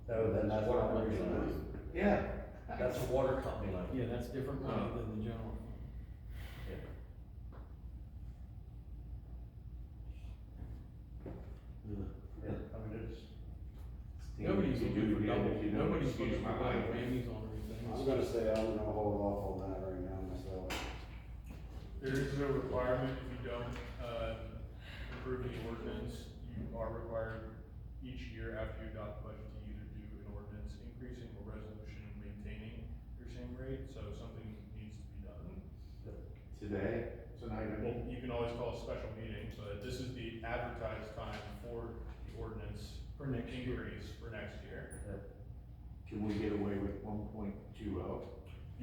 No, Then that's water not what company we're loan. doing. Yeah. That's a water company loan. Yeah, that's different money than the general. Yeah, I mean, it's, Nobody's You looking do for it, double, if you don't nobody's excuse looking for my double language. whammies on everything. I'm gonna say I'm gonna hold off on that right now myself. There is no requirement if you don't, approve the ordinance, you are required each year after you adopt the budget to either do an ordinance increasing or resolution maintaining your same rate, so something needs to be done. Today, tonight, I Well, mean, you can always call a special meeting, but this is the advertised time for the ordinance For next year. increase for next year. can we get away with 1.20? You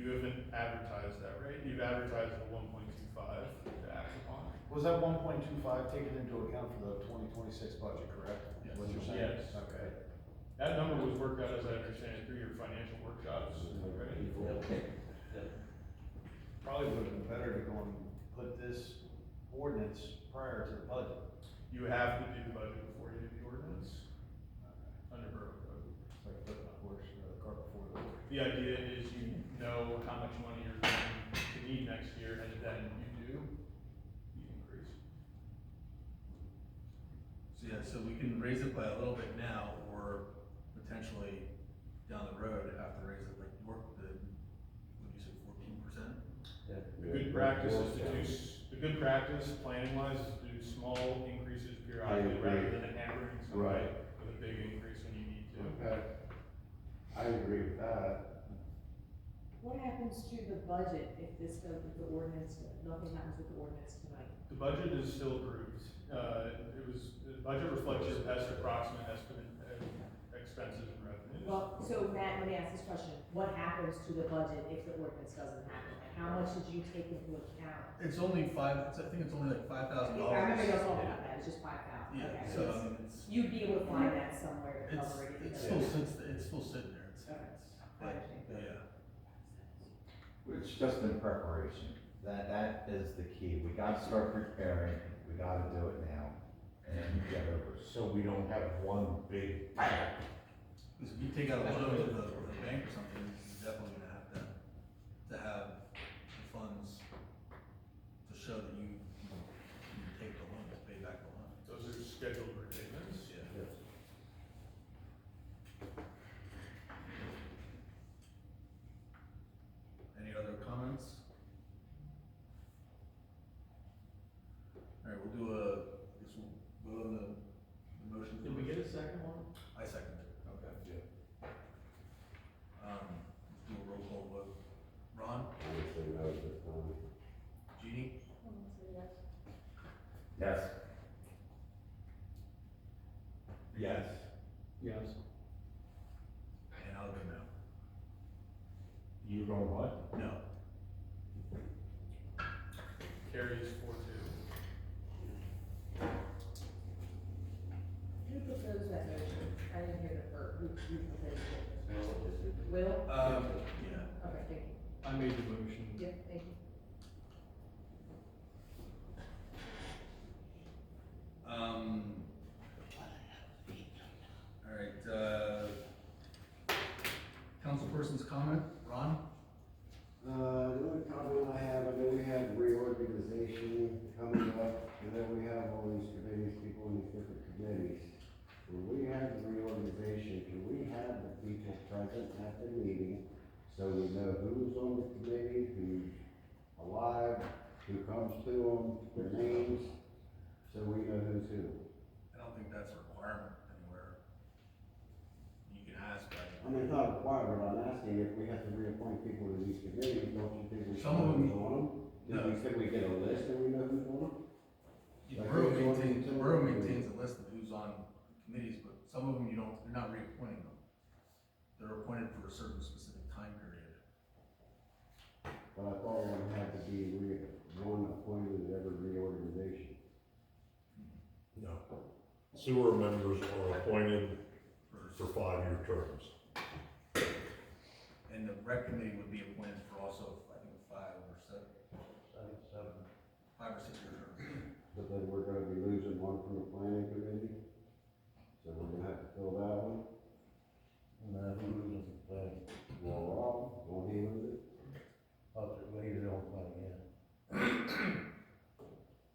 haven't advertised that rate, you've advertised the 1.25 to act upon. Was that 1.25 taken into account for the 2026 budget, correct? Yes. What you're saying? Yes. Okay. That number was worked out, as I understand it, through your financial workshops, right? Probably would have been better to go and put this ordinance prior to the budget. You have to do the budget before you do the ordinance, under borough code. It's like putting a horse, the cart before the horse. The idea is you know how much money you're going to need next year, and then you do the increase. So yeah, so we can raise it by a little bit now, or potentially down the road have to raise it like what did you say, 14%? The good practice is to do, the good practice, planning wise, is to do small increases periodically, agree. rather than hammering somebody Right. with a big increase when you need to. Okay. I agree with that. What happens to the budget if this goes with the ordinance, nothing happens with the ordinance tonight? The budget is still approved. The budget reflects your best approximate estimate of expenses and revenues. Well, so Matt, let me ask this question, what happens to the budget if the ordinance doesn't happen? Like, how much did you take into account? It's only I think it's only like $5,000. I remember you talking about that, it's just 5,000, Yeah, okay. so I mean, it's, You'd be able to find that somewhere to cover it. it's still sitting there, it's, Okay. I understand. yeah. It's just in preparation. That is the key. We gotta start preparing, we gotta do it now, and get over it. So we don't have one big bang. Because if you take out a loan with a bank or something, you're definitely gonna have to have the funds to show that you can take the loan, to pay back the loan. Those are scheduled repayments. Yeah. Any other comments? Alright, we'll do I guess we'll vote on the motion. Did we get a second one? I second it. Okay. Let's do a roll call vote. Ron? I would say no at this time. Jeannie? Yes. Yes. Yes. And I'll go no. You going what? No. Carries 4-2. Who proposed that motion? I didn't hear the first, who proposed it? Will? Yeah. Okay, thank you. I made the motion. Yep, thank you. Alright, councilperson's comment, Ron? The only comment I have, I know we have reorganization coming up, and then we have all these committees, people in these different committees. When we have the reorganization, can we have the people present at the meeting, so we know who's on the committee, who's alive, who comes to them, their names, so we know who's who? I don't think that's a requirement anywhere. You can ask, I but mean, it's not required, but I'm asking if we have to reappoint people to these committees, don't you think we should Some know of them- who's on them? No. Can we get a list and we know who's on them? the borough maintains a list of who's on committees, but some of them you're not reappointing them. They're appointed for a certain specific time period. sewer members are appointed for 5-year terms. And the rec committee would be appointed for also, I think, 5 or 7, 5 or 6 year term. But then we're gonna be losing one from the planning committee, so we're gonna have to fill that one. And then who loses the thing? Well, Rob, won't he lose it? Up to, well, he's the only one, yeah.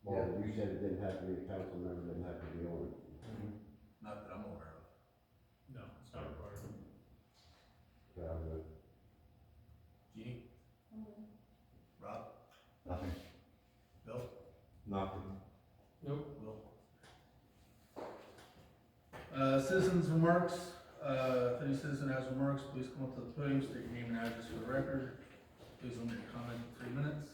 Well, you said it didn't have to be a council member, didn't have to be on it. Not that I'm aware of. No, it's not required. So I'm gonna Jeannie? Rob? Nothing. Bill? Nothing. Nope. Will? Citizens remarks, if any citizen has remarks, please come up to the podium, state your name and address for the record. Please limit your comment to 3 minutes.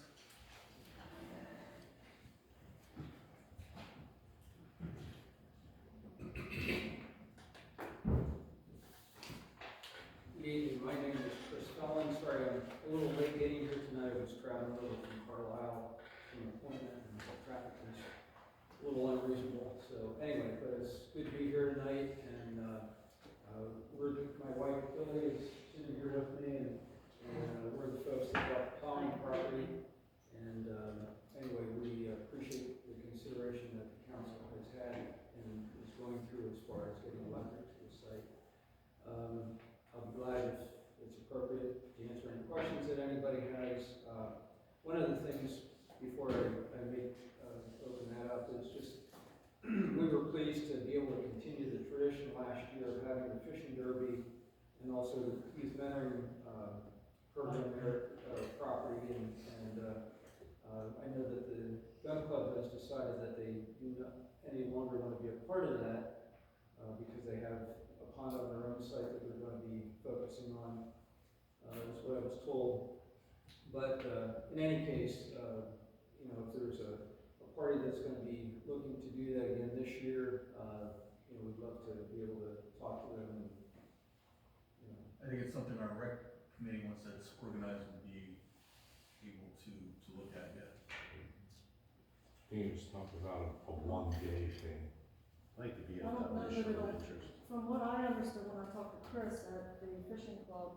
Good evening, my name is Chris Fallon, sorry I'm a little late getting here tonight, I was traveling over from Carlisle from an appointment, and the traffic was a little unreasonable, so anyway, but it's good to be here tonight, and, my wife Billy is sitting here with me, and we're the folks that bought the common property, and, anyway, we appreciate the consideration that the council has had and is going through as far as getting electric to the site. I'll be glad if it's appropriate to answer any questions that anybody has. One of the things, before I open that up, is just, we were pleased to be able to continue the tradition last year of having the fishing derby and also the youth mentoring, program there at property, and I know that the gun club has decided that they do not any longer want to be a part of that, because they have a pond on their own site that they're going to be focusing on, is what I was told. But in any case, you know, if there's a party that's going to be looking to do that again this year, you know, we'd love to be able to talk to them. And, you know. I think it's something our rec committee, once that's organized, will be able to look at, yeah. He was talking about a 1-day thing. Like to be I a don't know that show it'll- of interest. From what I understood when I talked to Chris at the fishing club,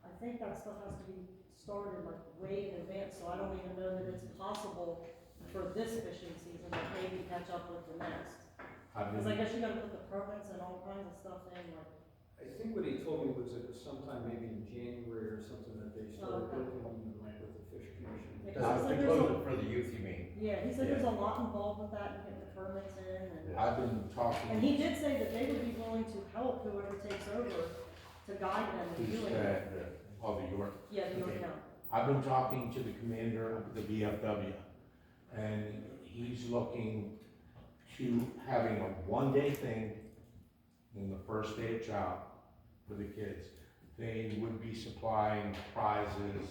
I think that stuff has to be started like way in advance, so I don't even know that it's possible for this fishing season to maybe catch up with the next. Cause I guess you gotta put the permits and all kinds of stuff in, like, I think what he told me was it was sometime maybe in January or something that they started okay. working even like with the fish commission. Yeah, 'cause he said To there's close a- it for the youth, you mean? yeah, he said there's a lot involved with that and getting the permits in and. I've been talking. And he did say that they would be willing to help whoever takes over to guide them in Who's doing it. that? Oh, the York. Yeah, the Okay. account. I've been talking to the commander of the VFW, and he's looking to having a 1-day thing in the first day of job for the kids. They would be supplying prizes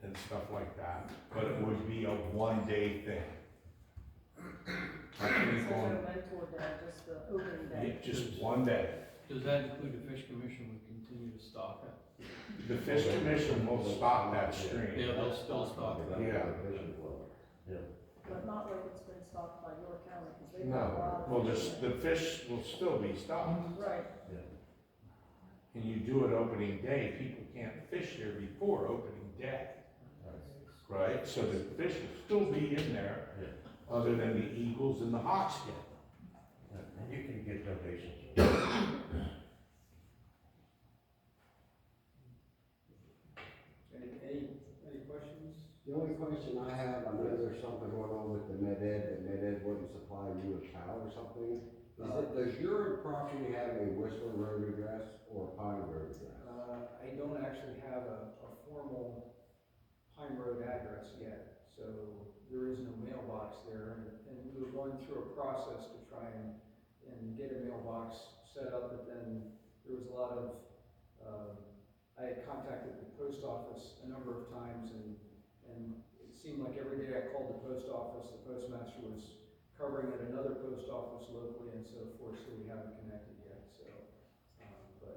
and stuff like that, but it would be a 1-day thing. I think So on, no mentor day, just the opening day. just 1 day. Does that include the fish commission would continue to stock it? The fish commission will stock that stream. Yeah, they'll still stock it. Yeah. But not like it's been stocked by your county, cause they've got a No, lot of. well, fish in the fish will still be stocked. there. Right, And you do it opening day, people can't fish there before opening day, right? So the fish will still be in there, other than the eagles and the hawks get. And you can get donations. Any questions? The only question I have, I know there's something going on with the Med Ed, that Med Ed wouldn't supply you with power or something. Does your property have a Whistler Road address or a Pine Road address? I don't actually have a formal Pine Road address yet, so there is no mailbox there, and we were going through a process to try and get a mailbox set up, but then there was a lot of, I had contacted the post office a number of times, and it seemed like every day I called the post office, the postmaster was covering at another post office locally and so forth, so we haven't connected yet, so, but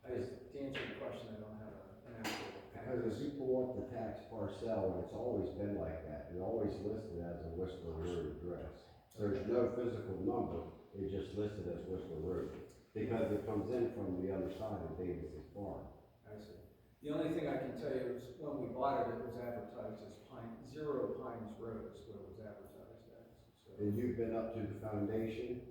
to answer your question, I don't have an actual Because address. if you pull up the tax parcel, and it's always been like that, it's always listed as a Whistler Road address. There's no physical number, it's just listed as Whistler Road, because it comes in from the other side of Davis's farm. I see. The only thing I can tell you is when we bought it, it was advertised as Zero Pines Road is what it was advertised as, so, And you've been up to the foundation,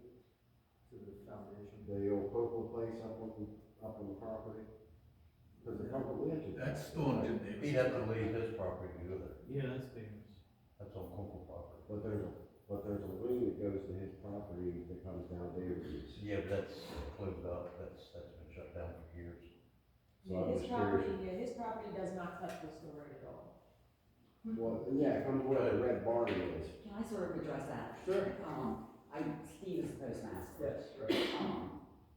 to the foundation. the old cocoa place up on the property? Cause the property, we had to. That's still on Jim Davis. He'd have to leave his property to go there. Yeah, that's dangerous. That's on Coco property. But there's a lane that goes to his property that comes down Davis's. Yeah, but that's closed up, that's been shut down for years. So Yeah, I'm his just curious. property does not touch Whistler Road at all. Well, yeah, it comes where the red barn is. Can I sort of address that? Sure. Steve is the postmaster. Yes, right.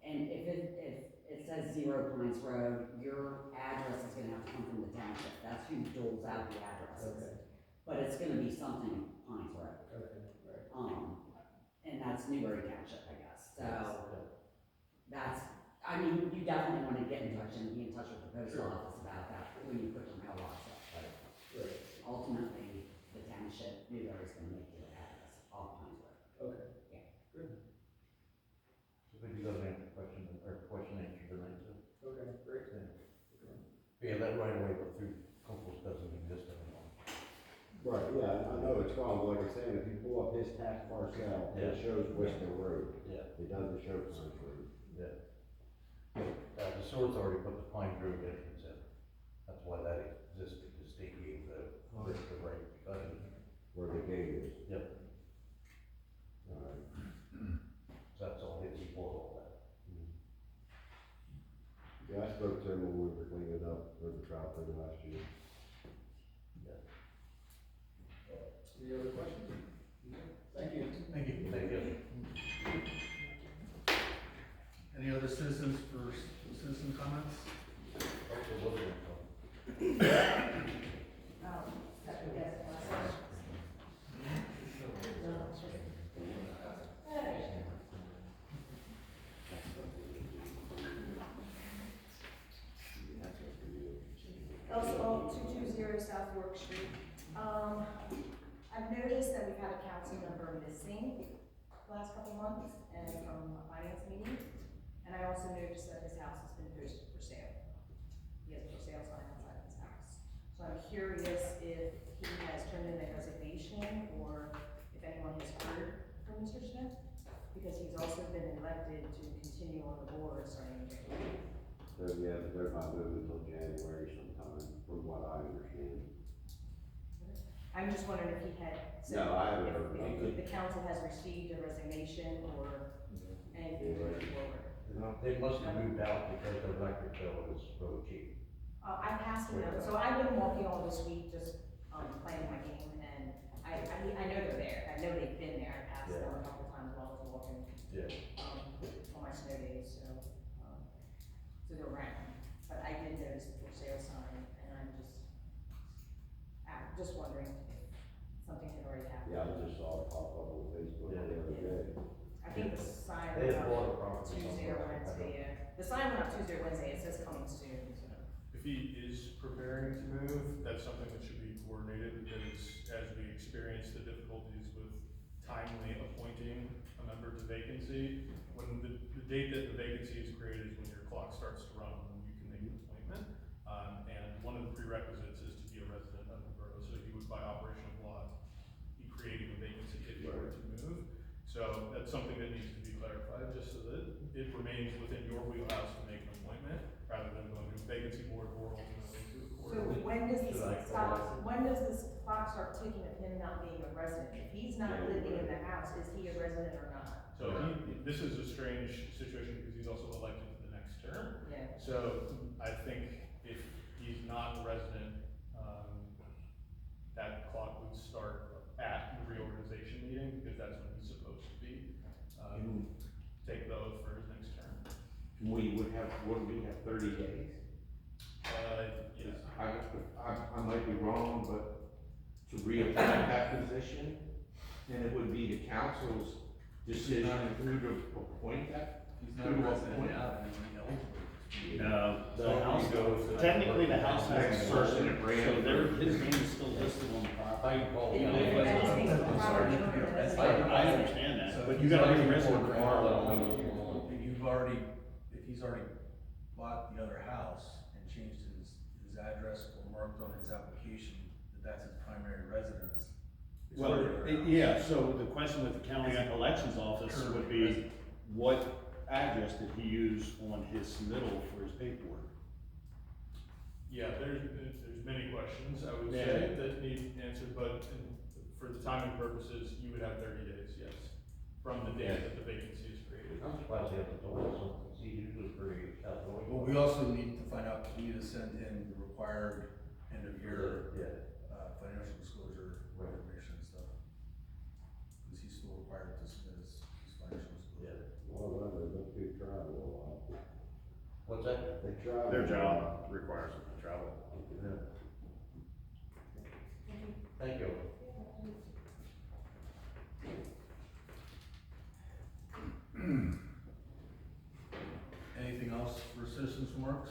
And if it says 0 Pines Road, your address is gonna have to come from the township, that's who doles out the addresses. Okay. But it's gonna be something Pines Road, Okay, right. and that's Newbury Township, I guess, so that's, I mean, you definitely wanna get in touch and be in touch with the post Sure. office about that when you put your mailbox up, but Right. ultimately, the township, Newbury's gonna make your address off Pines Road. Okay. Yeah. Good. So maybe you got an answer question, or question answered tonight, too. Okay, great. Yeah, that right away, but through Coco's doesn't exist anymore. Right, yeah, I know it's gone, but like I said, if you pull up his tax parcel, Yeah. it shows Whistler Road. Yeah. It doesn't show Pines Road. Yeah. The sewer's already put the Pine Road entrance in. That's why that existed, the state gave the right to cut it. Where the gate is. Yep. Alright. So that's all, it's equal to all that. Yeah, I spoke to him when we were cleaning up for the trout thing last year. Any other questions? Thank you. Thank you. Thank you. Any other citizens for citizen comments? Also, what is it? Second guess myself. Also, 220 South York Street. I've noticed that we've had a council member missing the last couple months and from a finance meeting. And I also noticed that his house has been posted for sale. He has a for sale sign outside his house. So I'm curious if he has turned in a resignation or if anyone has heard from Mr. Smith. Because he's also been elected to continue on the board starting in January. So, yeah, but they're not moving until January sometime, from what I understand. I'm just wondering if he had, so No, I haven't heard if nothing. the council has received a resignation or anything moving forward. They must have moved out because their electric bill is really cheap. I passed them out, so I've been walking all this week, just, playing my game, and I know they're there, I know they've been there, I passed them a couple times while I was walking, Yeah. on my snow days, so they're around. But I did notice the for sale sign, and I'm just wondering if something had already happened. Yeah, I just saw it pop up on Facebook the other day. I think the sign They went had bought a up property Tuesday or somewhere. Wednesday, yeah. The sign went up Tuesday or Wednesday, it says coming soon, so. If he is preparing to move, that's something that should be coordinated, because as we experience the difficulties with timely appointing a member to vacancy, when the date that the vacancy is created is when your clock starts to run, when you can make an appointment. And one of the prerequisites is to be a resident of the borough, so he would by operation of law be creating a vacancy if he were to move. So that's something that needs to be clarified, just so that it remains within your wheelhouse to make an appointment, rather than going to a vacancy board or ultimately to a court. So when does this Should I stop, when does this clock start ticking of him not being a resident? If he's not living in the house, is he a resident or not? So this is a strange situation because he's also elected to the next term. Yeah. So I think if he's not a resident, that clock would start at the reorganization meeting, because that's when he's supposed to be, take the oath for his next term. We would have, what do we have, 30 days? Yes. I might be wrong, but to reappoint that position, and it would be the council's decision who to appoint that. He's not a resident now, then he's eligible. No, So the house, you go- technically the house has Next a person person, that ran so it. his name is still listed on the property. I call Yeah, it. but I just think the proper term is I understand So that, but if you he's gotta be already a resident bought- tomorrow. If he's already bought the other house and changed his address or marked on his application that that's his primary residence. it's Well, already their house. yeah, so the question with the county elections office would be, what address did he use on his submittal for his paperwork? Yeah, there's many questions, I would Yeah. say, that need answered, but for the timing purposes, you would have 30 days, yes, from the date that the vacancy is created. I'm surprised they haven't told us something, see, usually pretty outgoing. Well, we also need to find out, we need to send him the required end of year, Yeah. financial disclosure Right. information and stuff. Cause he's still required to submit his financial disclosure. Well, they do travel a lot. What's that? They travel. Their job requires them to travel. Yeah. Thank you. Anything else for citizens remarks?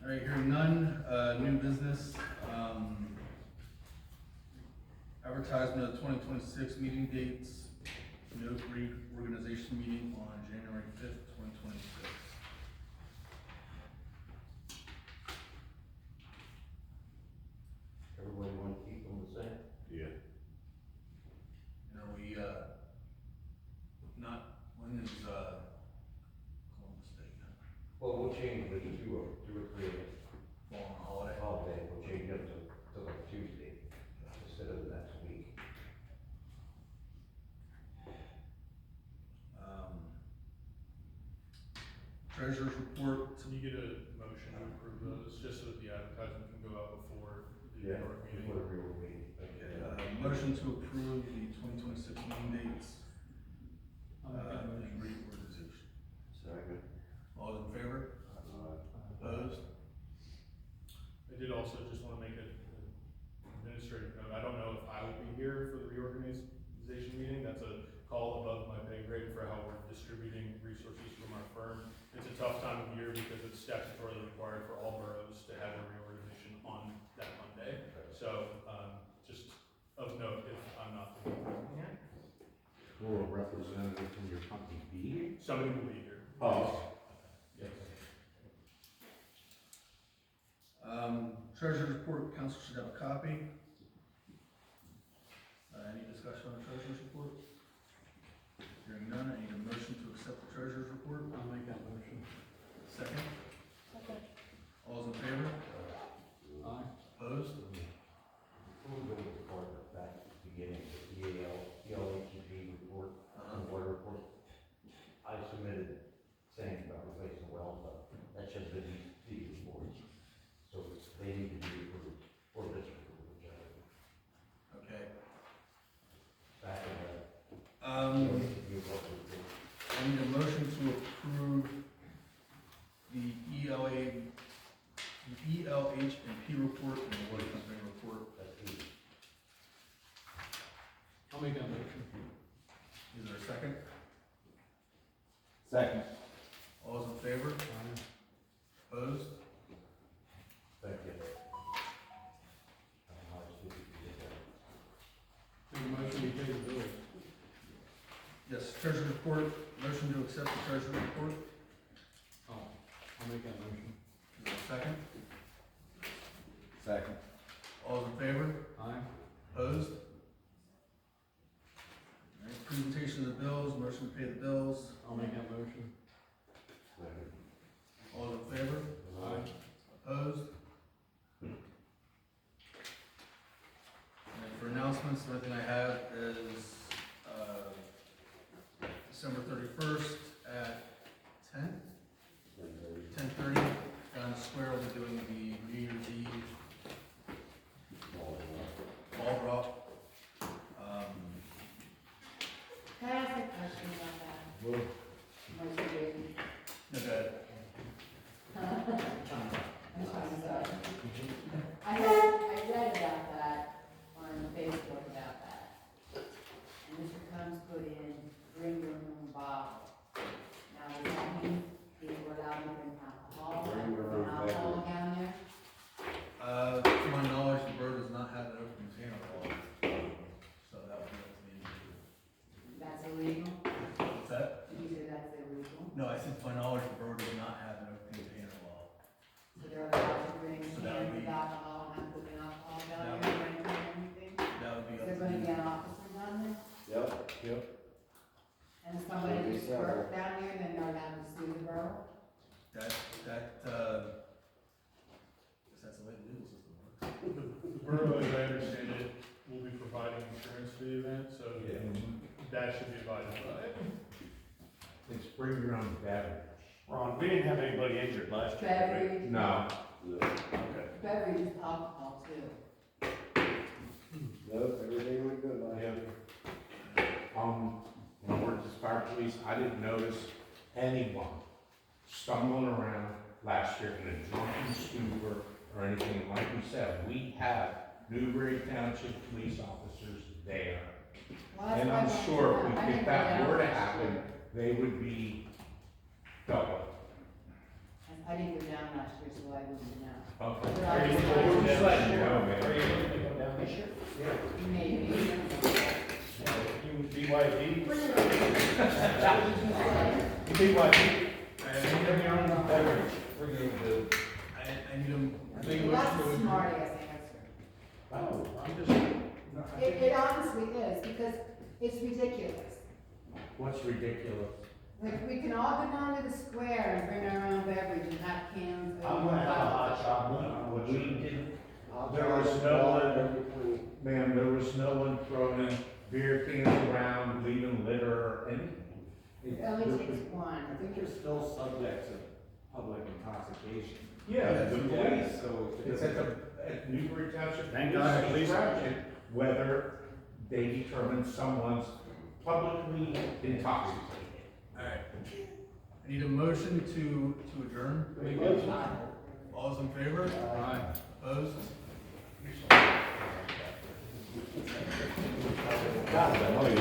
All right, hearing none, new business, advertisement of 2026 meeting dates, no reorganization meeting on January 5th, 2026. Everybody want to keep them the same? Yeah. And are we, not, when is, Columbus Day? Well, we'll change it to a 3 Fall on holiday? holiday, we'll change it to like Tuesday instead of the next week. Treasurer's report, Can you get a motion to approve those, just so that the advertisement can go out before the Yeah, board meeting? before the real meeting. motion to approve the 2026 meeting dates, I'll make that and motion. reorganization. Second. All those in favor? Opposed? I did also just wanna make an administrative note, I don't know if I will be here for the reorganization meeting, that's a call above my pay grade for how we're distributing resources from our firm. It's a tough time of year because it's statutorily required for all boroughs to have a reorganization on that Monday. So, just of note, if I'm not the Will a representative from your company be here? somebody will be here. Oh. Yes. Treasurer's report, council should have a copy. Any discussion on the treasurer's report? Hearing none, I need a motion to accept the treasurer's report. I'll make that motion. Second, Okay. all those in favor? Aye. Opposed? We'll go with the part back at the beginning, the ELHP report, water report. I submitted saying about replacing the well, but that should have been these boards. So they need to be approved, or district approved, Okay. back in the. I need a motion to approve the ELH&P report and the water company report. That's easy. I'll make that motion. Is there a second? Second. All those in favor? Aye. Opposed? Thank you. I don't know how it's supposed to be done. Make a motion, we pay the bills. Yes, treasurer's report, motion to accept the treasurer's report. Oh, I'll make that motion. Is there a second? Second. All those in favor? Aye. Opposed? All right, presentation of the bills, motion to pay the bills. I'll make that motion. All those in favor? Aye. Opposed? And for announcements, the only thing I have is, December 31st at 10:30, down the square, we'll be doing the New Year's Eve ball drop. Can I ask a question about that? Might be good. No, go ahead. I'm sorry. I read about that on Facebook about that. that should be abided by. It's bring your own beverage. Ron, we didn't have anybody injured last year. did we? Beverage, No. beverage is alcohol too. Nope, everything went good last year. When I worked as fire police, I didn't notice anyone stumbling around last year in a drunken stupor or anything. Like we said, we have Newbury Township police officers there. Well, that's And why I I'm went sure down. I if didn't go that down were to last happen, year. they would be double. I didn't go down last year, so I wouldn't know. Okay. But Are I you just looking wanted to to go down make this year? No, man. Are you looking to come down this year? Maybe. You BYD? What did you say? BYD. Bring your own Beverage. I need a big motion That's to a adjourn. smart ass answer. Oh, I'm just, It honestly is, because it's ridiculous. What's ridiculous? Like, we can all go down to the square and bring our own beverage and have cans. I'm gonna have a hot chocolate. We didn't, I'll There try was to no water one- in between. ma'am, there was no one throwing beer cans around, leaving litter or anything. It only takes one. I think you're still subject to public intoxication. Yeah, the Yeah, police, so. it's at Newbury Township. Thank God, Police police. discretion whether they determine someone's publicly intoxicated. Alright. I need a motion to adjourn. All those in favor? Aye. Opposed? God, I know you